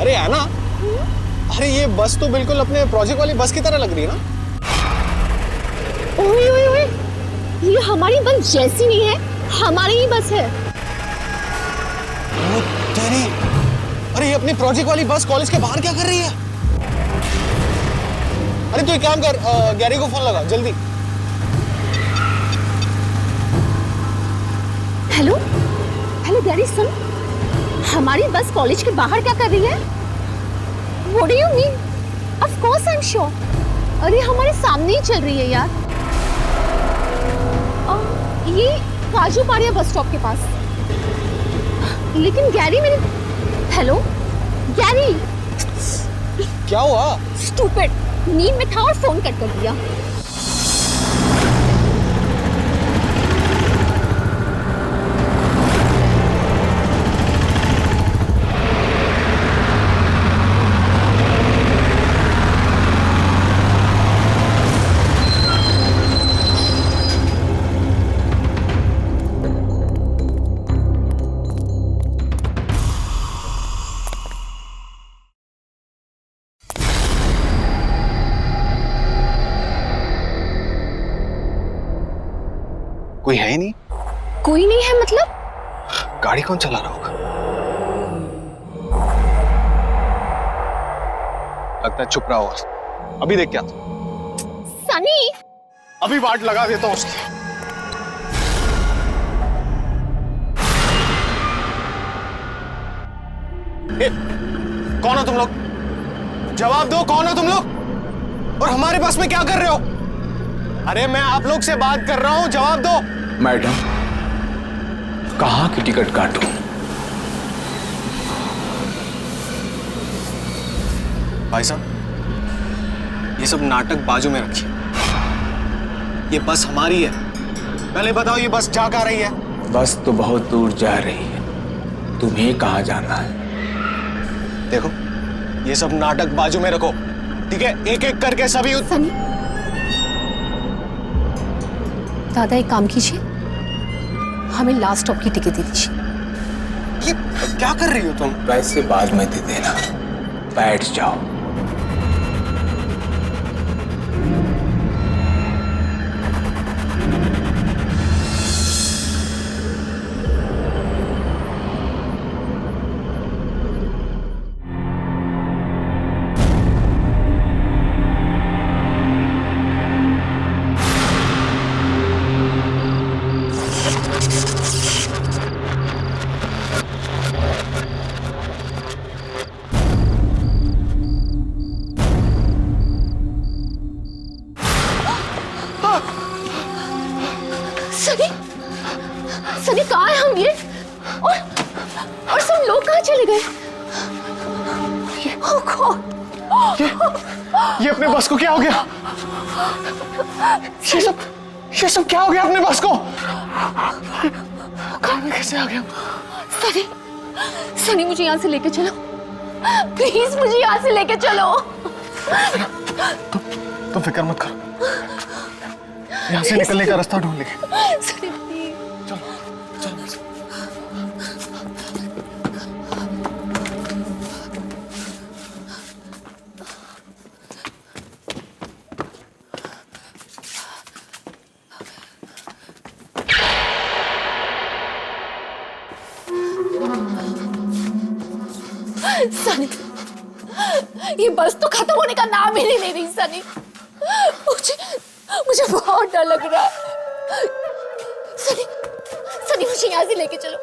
अरे आना, अरे ये बस तो बिल्कुल अपने प्रोजेक्ट वाली बस की तरह लग रही है ना? ओए ओए ओए, ये हमारी बस जैसी नहीं है, हमारी ही बस है। तेरी, अरे ये अपनी प्रोजेक्ट वाली बस कॉलेज के बाहर क्या कर रही है? अरे तू एक काम कर, गैरी को फोन लगा जल्दी। हेलो हेलो गैरी, सुन, हमारी बस कॉलेज के बाहर क्या कर रही है? What do you mean? Of course I'm sure. अरे हमारे सामने ही चल रही है यार। ये काजू पाड़िया बस स्टॉप के पास। लेकिन गैरी, मैंने, हेलो गैरी। क्या हुआ? Stupid, नींद में था और फोन कट कर दिया। कोई है ही नहीं। कोई नहीं है मतलब? गाड़ी कौन चला रहा होगा? लगता है चुप रहा होगा। अभी देख क्या सनी, अभी वाट लगा देता हूँ उसकी। कौन हो तुम लोग? जवाब दो, कौन हो तुम लोग? और हमारे बस में क्या कर रहे हो? अरे मैं आप लोग से बात कर रहा हूं, जवाब दो। मैडम, कहाँ की टिकट काटूं? भाई साहब, ये सब नाटक बाजू में रखिए। ये बस हमारी है। पहले बताओ, ये बस जा कहाँ रही है? बस तो बहुत दूर जा रही है, तुम्हें कहाँ जाना है? देखो, ये सब नाटक बाजू में रखो, ठीक है? एक एक करके सभी सनी, दादा एक काम कीजिए, हमें लास्ट स्टॉप की टिकट दे दीजिए। ये क्या कर रही हो तुम? पैसे बाद में दे देना, बैठ जाओ। सनी, सनी कहाँ है हम ये? और सब लोग कहाँ चले गए? Oh God! ये अपने बस को क्या हो गया? ये सब क्या हो गया अपने बस को? कार में कैसे आ गया? सनी, सनी मुझे यहाँ से लेके चलो, प्लीज मुझे यहाँ से लेके चलो। तुम फिक्र मत करो, यहाँ से निकलने का रास्ता ढूंढ लेंगे। सनी प्लीज। चलो, चलो। सनी, ये बस तो खत्म होने का नाम ही नहीं ले रही सनी। मुझे बहुत डर लग रहा है। सनी, सनी मुझे यहाँ से लेके चलो,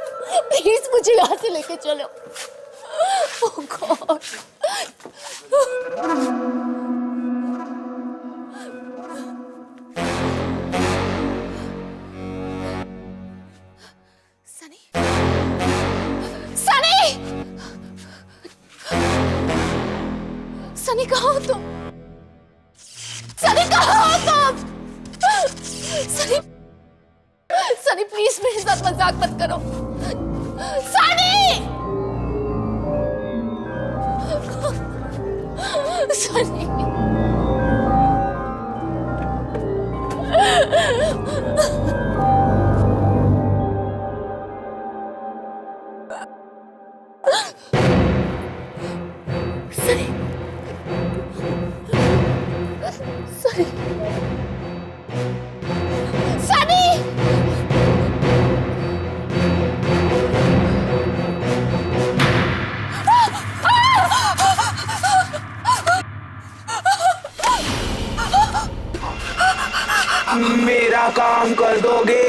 प्लीज मुझे यहाँ से लेके चलो। Oh God! सनी, सनी, सनी कहाँ हो तुम? सनी कहाँ हो तुम? सनी, सनी प्लीज मेरे साथ मजाक मत करो। सनी, सनी, सनी, सनी, सनी, मेरा काम कर दोगे?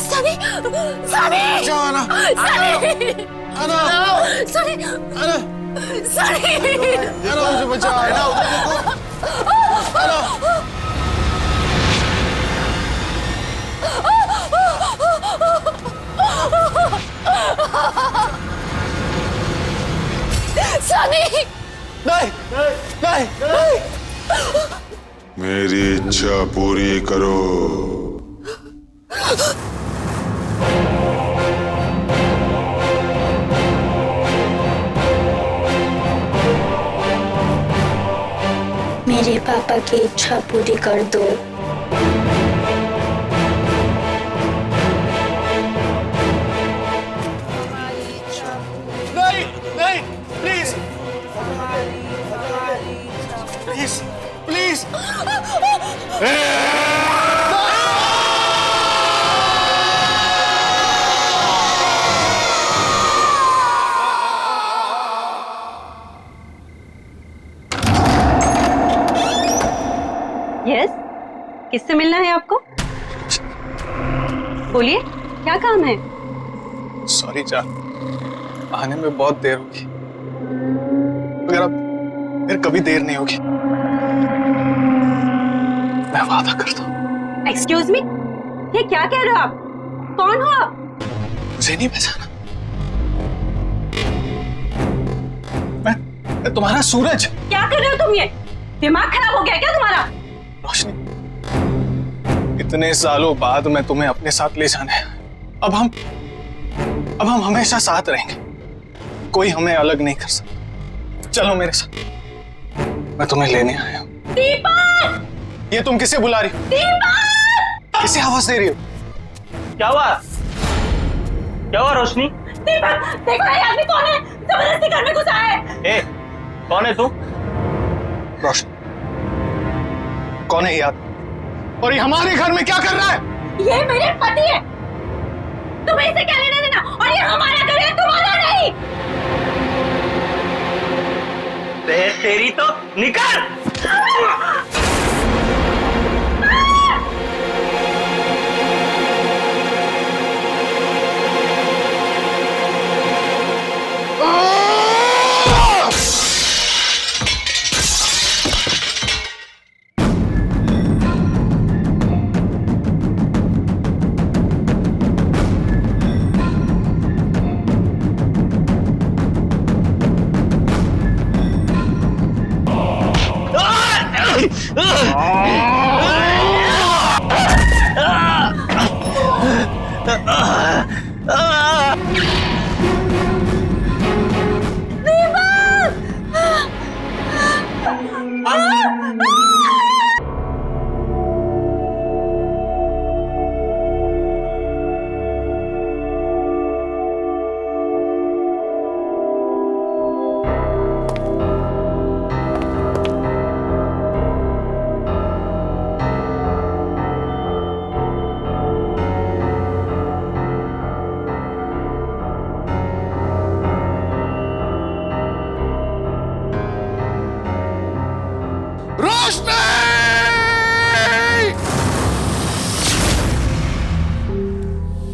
सनी, सनी, सनी, सनी, मुझे बचाओ। सनी, नहीं, नहीं, नहीं। मेरी इच्छा पूरी करो। मेरे पापा की इच्छा पूरी कर दो। नहीं नहीं, प्लीज प्लीज प्लीज। यस, किससे मिलना है आपको? बोलिए, क्या काम है? सॉरी जान, आने में बहुत देर होगी, मगर अब फिर कभी देर नहीं होगी, मैं वादा करता हूँ। एक्सक्यूज मी, ये क्या कह रहे हो आप? कौन हो आप? मुझे नहीं पहचाना? मैं तुम्हारा सूरज। क्या कर रहे हो तुम? ये दिमाग खराब हो गया क्या तुम्हारा? रोशनी, इतने सालों बाद मैं तुम्हें अपने साथ ले जाने आया। अब हम हमेशा साथ रहेंगे, कोई हमें अलग नहीं कर सकता। चलो मेरे साथ, मैं तुम्हें लेने आया हूँ। दीपक! ये तुम किसे बुला रही हो? दीपक! किसे आवाज दे रही हो? क्या हुआ? क्या हुआ रोशनी? दीपक, देखो ये आदमी कौन है? जबरदस्ती घर में घुसा है। ए, कौन है तू? रोशनी, कौन है ये आदमी? और ये हमारे घर में क्या कर रहा है? ये मेरे पति है, तुम्हें इसे क्या लेना देना? और ये हमारा घर है, तुम्हारा नहीं। तेरी तो निकल।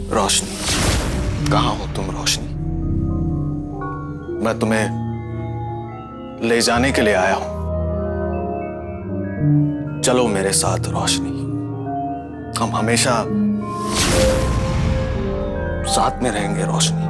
रोशनी, कहाँ हो तुम रोशनी? मैं तुम्हें ले जाने के लिए आया हूं। चलो मेरे साथ रोशनी, हम हमेशा साथ में रहेंगे रोशनी।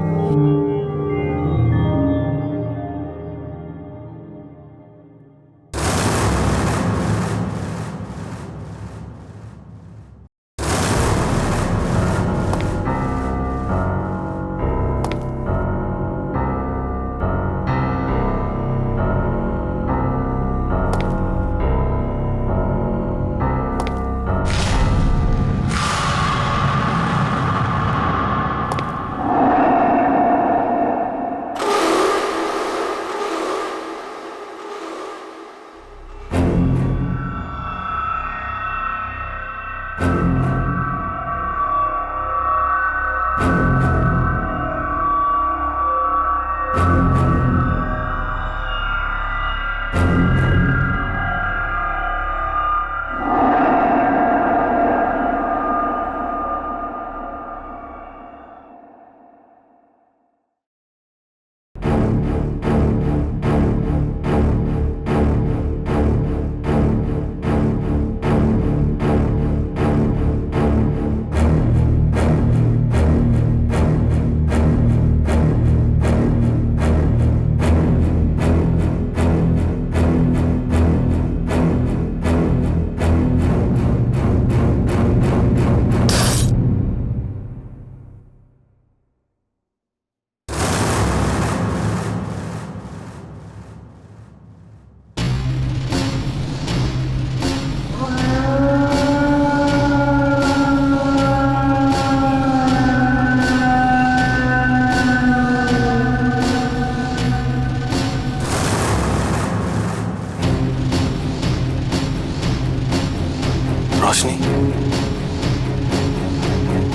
रोशनी,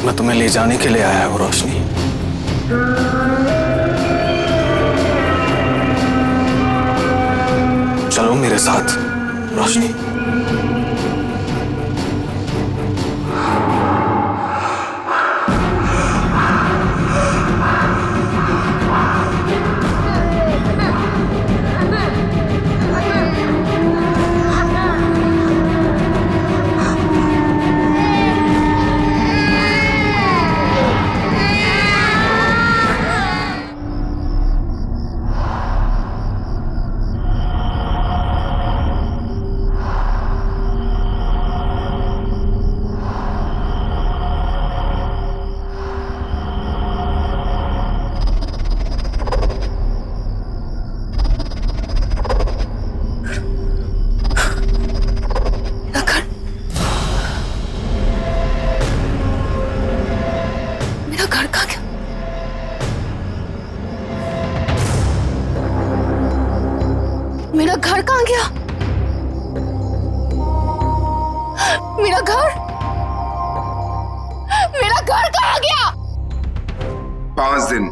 मैं तुम्हें ले जाने के लिए आया हूँ रोशनी। चलो मेरे साथ रोशनी। मेरा घर कहाँ गया? मेरा घर कहाँ गया? 5 दिन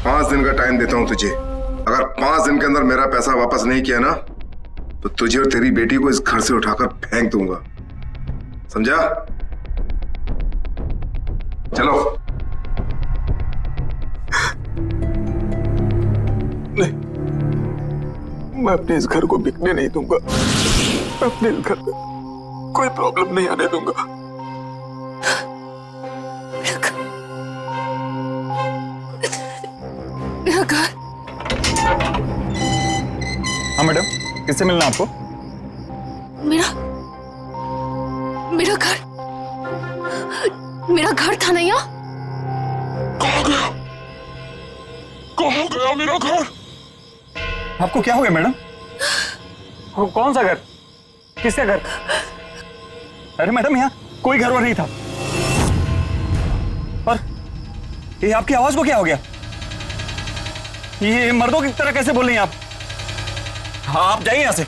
5 दिन का टाइम देता हूं तुझे। अगर 5 दिन के अंदर मेरा पैसा वापस नहीं किया ना तो तुझे और तेरी बेटी को इस घर से उठाकर फेंक दूंगा, समझा? चलो। नहीं, मैं अपने इस घर को बिकने नहीं दूंगा। मैं अपने इस घर में कोई प्रॉब्लम नहीं आने दूंगा। मेरा घर। हाँ मैडम, किससे मिलना आपको? मेरा घर था ना यहाँ। कहाँ गया मेरा घर? आपको क्या हो गया मैडम? कौन सा घर? किसका घर? अरे मैडम यहाँ कोई घर वर नहीं था। और ये आपकी आवाज को क्या हो गया? ये मर्दों की तरह कैसे बोल रही हैं आप? हाँ आप जाइए यहाँ से।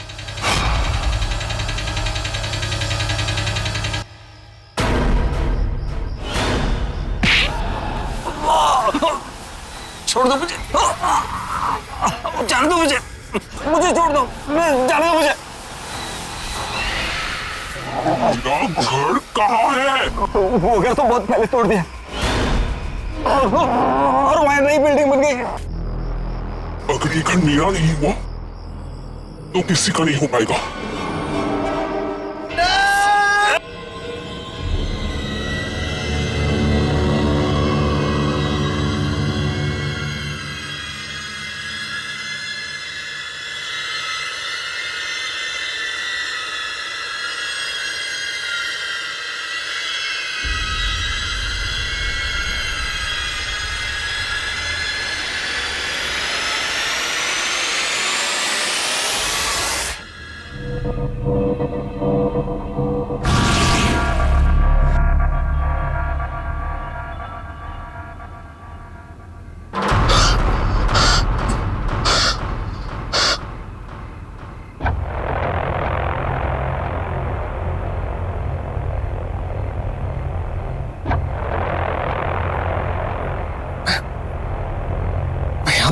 छोड़ दो मुझे, जाने दो मुझे छोड़ दो, जाने दो मुझे। मेरा घर कहाँ है? वो घर तो बहुत पहले तोड़ दिया और वहां नई बिल्डिंग बन गई। अगर ये घर मेरा नहीं हुआ तो किसी का नहीं हो पाएगा।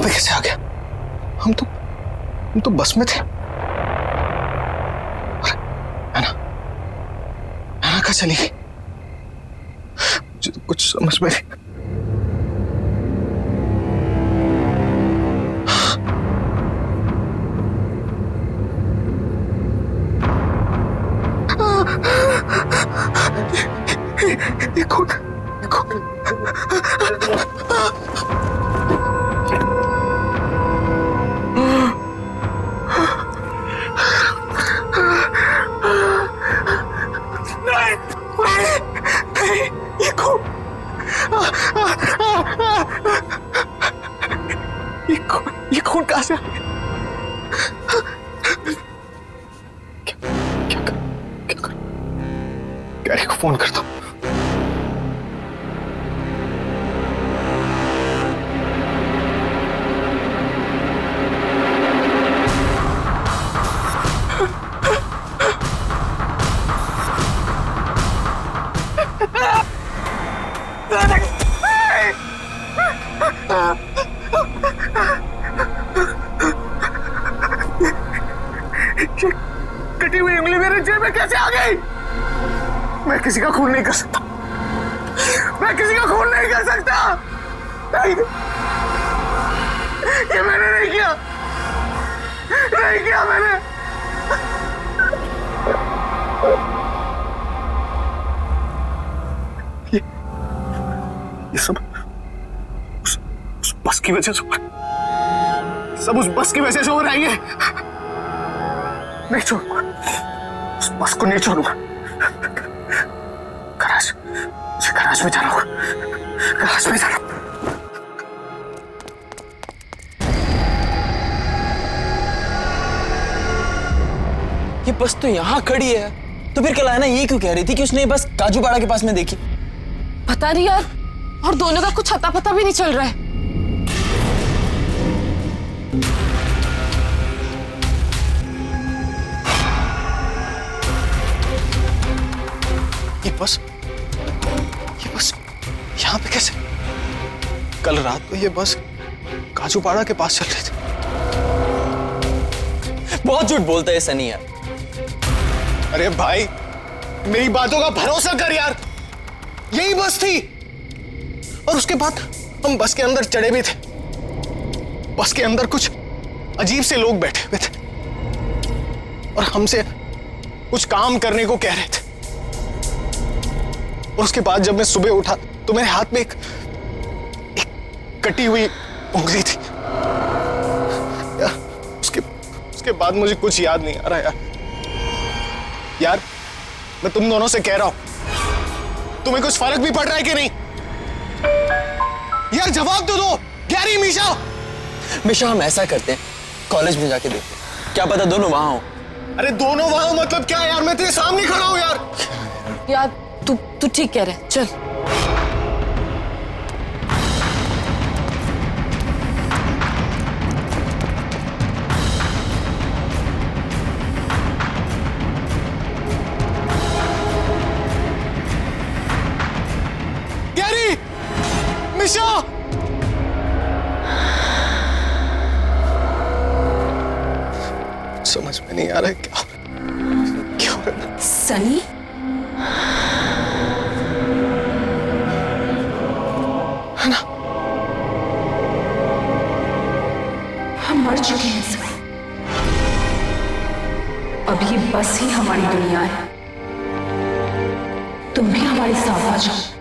कैसे आ गया? हम तो बस में थे। हैना कहाँ चली गई? मुझे तो कुछ समझ में नहीं। ये कौन? ये खून कहाँ से आ गया? क्या कर? गैरी को फोन करता हूँ। कटी हुई उंगली मेरे जेब में कैसे आ गई? मैं किसी का खून नहीं कर सकता, मैं किसी का खून नहीं कर सकता। नहीं, ये मैंने नहीं किया, नहीं किया मैंने। ये सब उस बस की वजह से हो रहा है, सब उस बस की वजह से हो रहा है। ये नहीं छोड़ूंगा, उस बस को नहीं छोड़ूंगा। गराज में जाना होगा, गराज में जाना। ये बस तो यहाँ खड़ी है, तो फिर कल आना ये क्यों कह रही थी कि उसने ये बस काजूपाड़ा के पास में देखी? पता नहीं यार, और दोनों का कुछ अता पता भी नहीं चल रहा है। ये बस यहाँ पे कैसे? कल रात को ये बस काजूपाड़ा के पास चल रही थी। बहुत झूठ बोलता है सनी यार। अरे भाई, मेरी बातों का भरोसा कर यार, यही बस थी। और उसके बाद हम बस के अंदर चढ़े भी थे। बस के अंदर कुछ अजीब से लोग बैठे हुए थे और हमसे कुछ काम करने को कह रहे थे। और उसके बाद जब मैं सुबह उठा तो मेरे हाथ में एक कटी हुई उंगली थी यार। उसके बाद मुझे कुछ याद नहीं आ रहा यार। मैं तुम दोनों से कह रहा हूं, तुम्हें कुछ फर्क भी पड़ रहा है कि नहीं? यार जवाब तो दो गैरी, मीशा। मीशा, हम ऐसा करते हैं, कॉलेज में जाके देखते हैं, क्या पता दोनों वहां हो। अरे दोनों वहां मतलब क्या यार? मैं तेरे सामने खड़ा हूं यार। यार तू ठीक कह रहा है, चल। गैरी, मीशा, समझ में नहीं आ रहा है क्या हो रहा है। सनी, है ना? हम मर चुके हैं सर। अब ये बस ही हमारी दुनिया है। तुम भी हमारे साथ आ जाओ।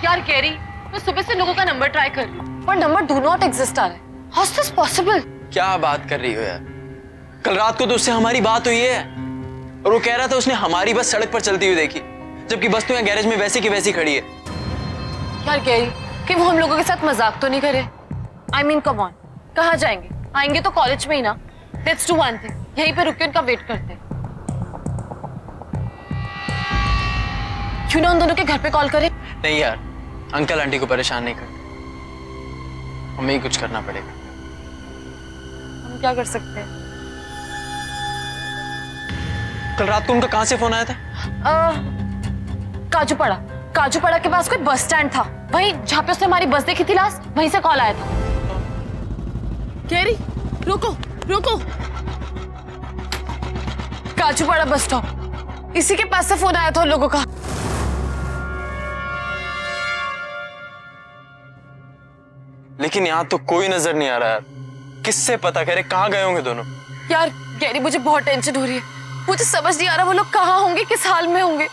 यार गैरी, मैं सुबह से लोगों का नंबर ट्राई कर रही हूँ पर नंबर डू नॉट एग्जिस्ट आ रहा है। How is this possible? क्या बात कर रही हो यार? कल रात को तो उससे हमारी बात हुई है और वो कह रहा था उसने हमारी बस सड़क पर चलती हुई देखी, जबकि बस तो यहाँ गैरेज में वैसी की वैसी खड़ी है। यार गैरी, कि वो हम लोगों के साथ मजाक तो नहीं करे? आई मीन कम ऑन, कहाँ जाएंगे? आएंगे तो कॉलेज में ही ना। लेट्स डू वन थिंग, यहीं पे रुक के उनका वेट करते हैं। क्यों ना उन दोनों के घर पे कॉल करें? नहीं यार, अंकल आंटी को परेशान नहीं करते, हमें ही कुछ करना पड़ेगा। हम क्या कर सकते हैं? कल रात को उनका कहां से फोन आया था? काजूपाड़ा के पास कोई बस स्टैंड था, वहीं जहाँ पे उसने हमारी बस देखी थी लास्ट, वहीं से कॉल आया था। गैरी, रुको। काजूपाड़ा बस स्टॉप, इसी के पास से फोन आया था उन लोगों का। लेकिन यहाँ तो कोई नजर नहीं आ रहा यार, किससे पता करे कहाँ गए होंगे दोनों? यार गैरी, मुझे बहुत टेंशन हो रही है, मुझे समझ नहीं आ रहा वो लोग कहाँ होंगे, किस हाल में होंगे।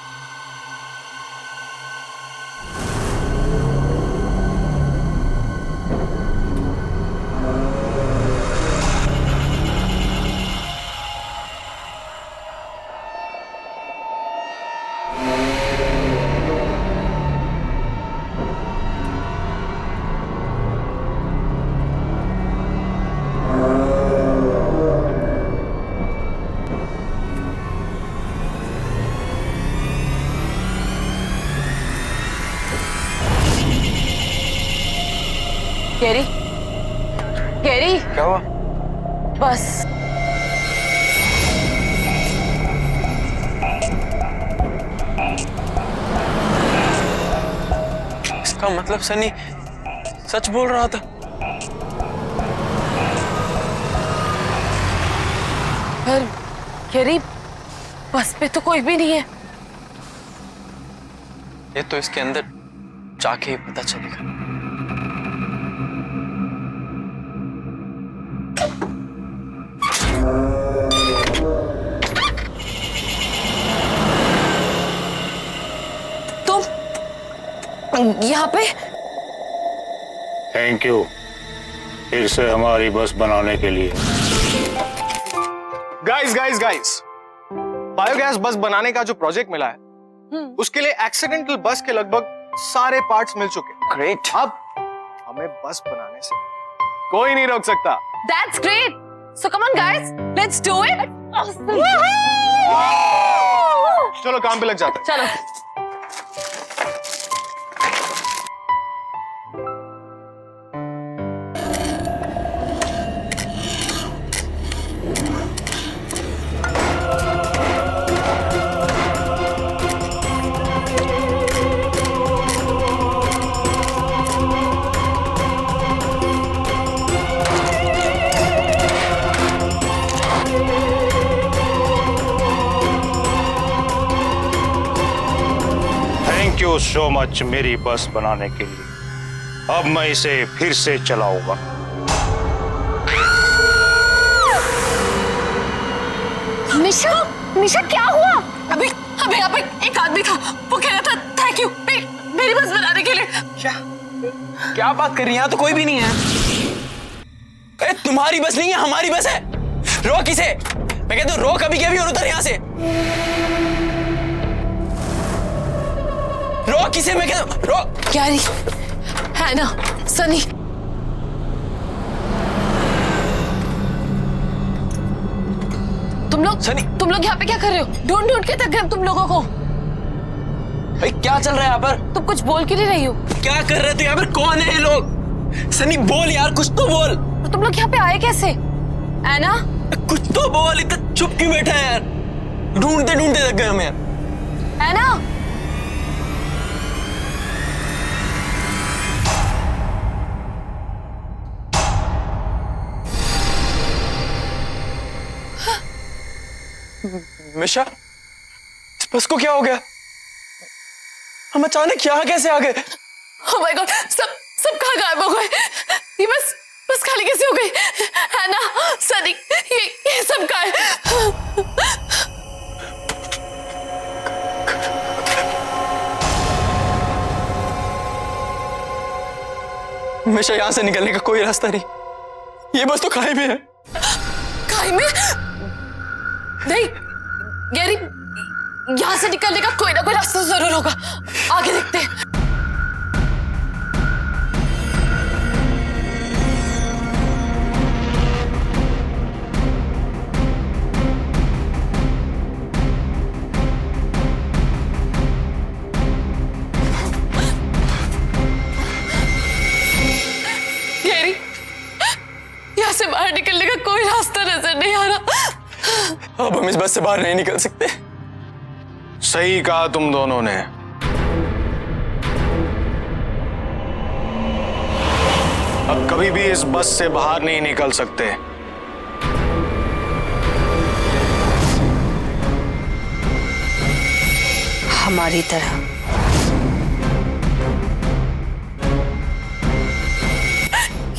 कैरी, कैरी, क्या हुआ? बस इसका मतलब सनी सच बोल रहा था। पर कैरी, बस पे तो कोई भी नहीं है। ये तो इसके अंदर जाके ही पता चलेगा। तुम यहाँ पे? थैंक यू फिर से हमारी बस बनाने के लिए। गाइस गाइस गाइस, बायोगैस बस बनाने का जो प्रोजेक्ट मिला है उसके लिए एक्सीडेंटल बस के लगभग सारे पार्ट्स मिल चुके। ग्रेट। अब हमें बस बनाने से कोई नहीं रोक सकता। That's great. So come on guys, let's do it. चलो काम पे लग जाते हैं। चलो। थैंक यू सो मच मेरी बस बनाने के लिए। अब मैं इसे फिर से चलाऊंगा। निशा, निशा क्या हुआ? अभी अभी यहाँ पे एक आदमी था, वो कह रहा था थैंक यू मेरी बस बनाने के लिए। क्या बात कर रही है? यहाँ तो कोई भी नहीं है। अरे तुम्हारी बस नहीं है, हमारी बस है। रोक इसे। मैं कहता हूँ रोक अभी के अभी और उतर यहाँ से। रोक इसे, मैं कहता हूँ रोक। कैरी, है ना, सनी। तुम लोग यहाँ पे क्या कर रहे हो? ढूंढ ढूंढ के थक गए तुम लोगों को। भाई क्या चल रहा है यहाँ पर? तुम कुछ बोल क्यों नहीं रही हो? क्या कर रहे थे यहाँ पर? कौन है ये लोग? सनी बोल यार, कुछ तो बोल। तो तुम लोग यहाँ पे आए कैसे? ऐना, कुछ तो बोल, इतना चुप क्यों बैठा है यार? ढूंढते ढूंढते थक गए हम यार। ऐना, मिशा, इस बस को क्या हो गया? हम अचानक यहाँ कैसे आ गए? ओह माय गॉड, सब कहाँ गायब हो गए? ये बस खाली कैसे हो गई? है ना सनी, ये सब कहाँ है? मिशा, यहाँ से निकलने का कोई रास्ता नहीं। ये बस तो खाई में है। खाई में? नहीं गैरी, यहाँ से निकलने का कोई ना कोई रास्ता जरूर होगा। आगे देखते हैं। गैरी, यहाँ से बाहर निकलने का कोई रास्ता नजर नहीं आ रहा। अब हम इस बस से बाहर नहीं निकल सकते। सही कहा तुम दोनों ने। अब कभी भी इस बस से बाहर नहीं निकल सकते। हमारी तरह।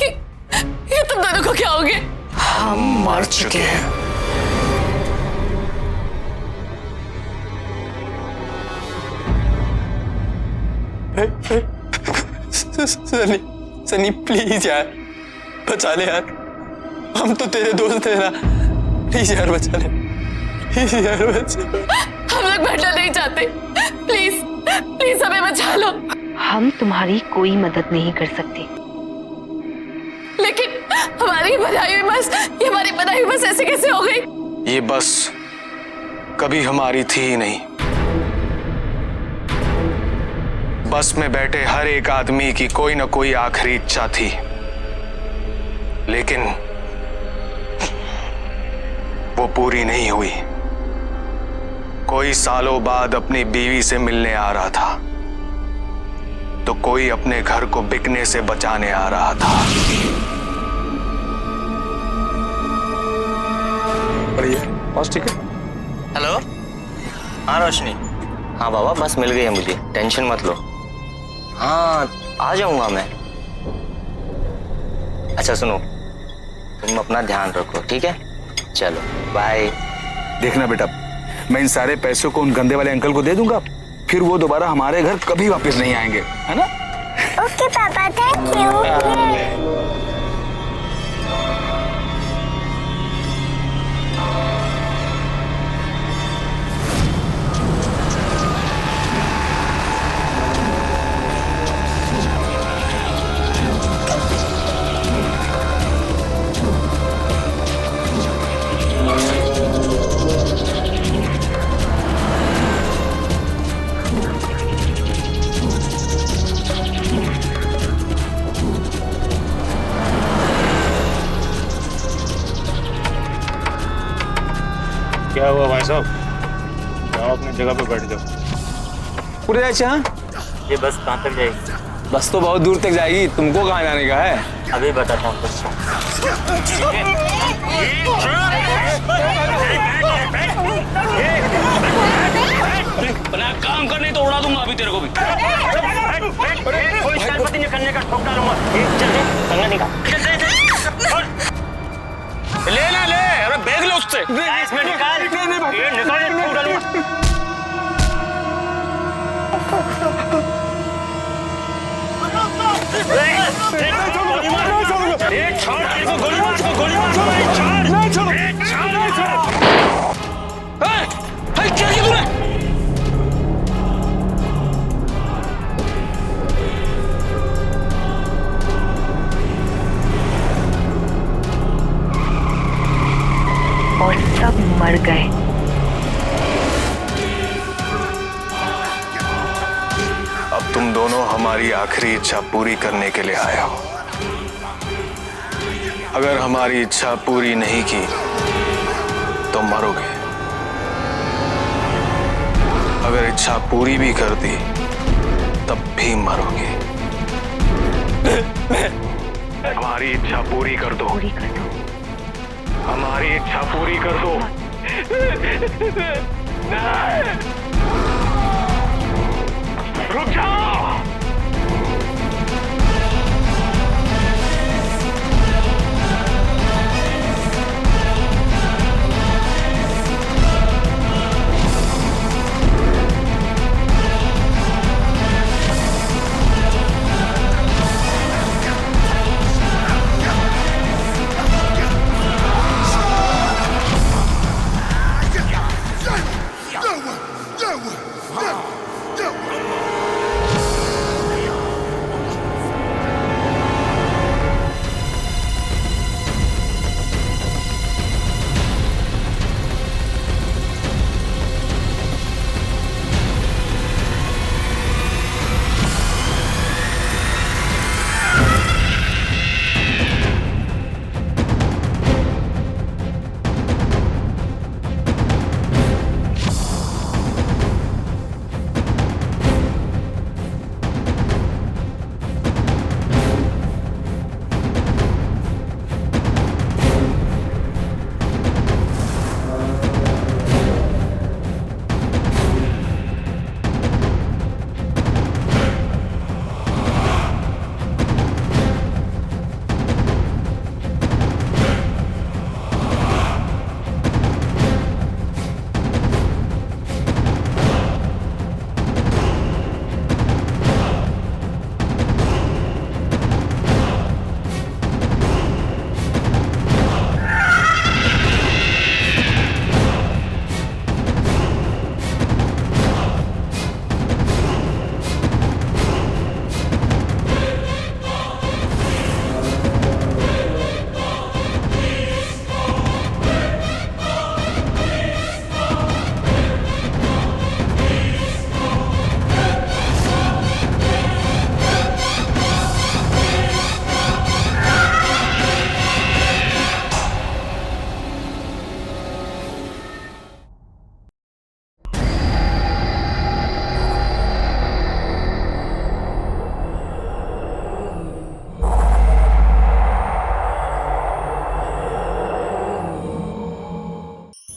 ये तुम दोनों को क्या हो गया? हम मर चुके हैं। सनी, सनी प्लीज यार, बचा ले यार। हम तो तेरे दोस्त हैं ना। प्लीज यार बचा ले, प्लीज यार बचा। हम लोग मरना नहीं चाहते। प्लीज प्लीज हमें बचा लो। हम तुम्हारी कोई मदद नहीं कर सकते। लेकिन हमारी बनाई हुई बस, ये हमारी बनाई हुई बस ऐसे कैसे हो गई? ये बस कभी हमारी थी ही नहीं। बस में बैठे हर एक आदमी की कोई ना कोई आखिरी इच्छा थी। लेकिन वो पूरी नहीं हुई। कोई सालों बाद अपनी बीवी से मिलने आ रहा था तो कोई अपने घर को बिकने से बचाने आ रहा था। बस ठीक है। हेलो, हाँ रोशनी। हाँ बाबा, बस मिल गई है मुझे, टेंशन मत लो। हाँ आ जाऊंगा मैं। अच्छा सुनो, तुम अपना ध्यान रखो, ठीक है? चलो बाय। देखना बेटा, मैं इन सारे पैसों को उन गंदे वाले अंकल को दे दूंगा, फिर वो दोबारा हमारे घर कभी वापस नहीं आएंगे, है ना? ओके पापा, थैंक यू। क्या हुआ भाई साहब? जाओ अपनी जगह पे बैठ जाओ। पूरे अच्छा, ये बस कहाँ तक जाएगी? बस तो बहुत दूर तक जाएगी, तुमको कहाँ जाने का है? अभी बताता हूँ। काम करने तो उड़ा दूंगा अभी तेरे को भी। पति ने करने का ठोक डालूंगा। चल निकाल। ले ना ले, अरे बैग ले उससे। इसमें निकाल। ये निकाल, ठोक डालूंगा। और सब मर गए। अब तुम दोनों हमारी आखिरी इच्छा पूरी करने के लिए आए हो। अगर हमारी इच्छा पूरी नहीं की तो मरोगे। अगर इच्छा पूरी भी कर दी तब भी मरोगे। हमारी इच्छा पूरी कर दो। हमारी इच्छा पूरी कर दो। रुक जाओ।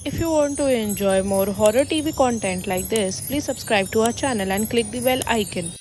If you want to enjoy more horror TV content like this, please subscribe to our channel and click the bell icon.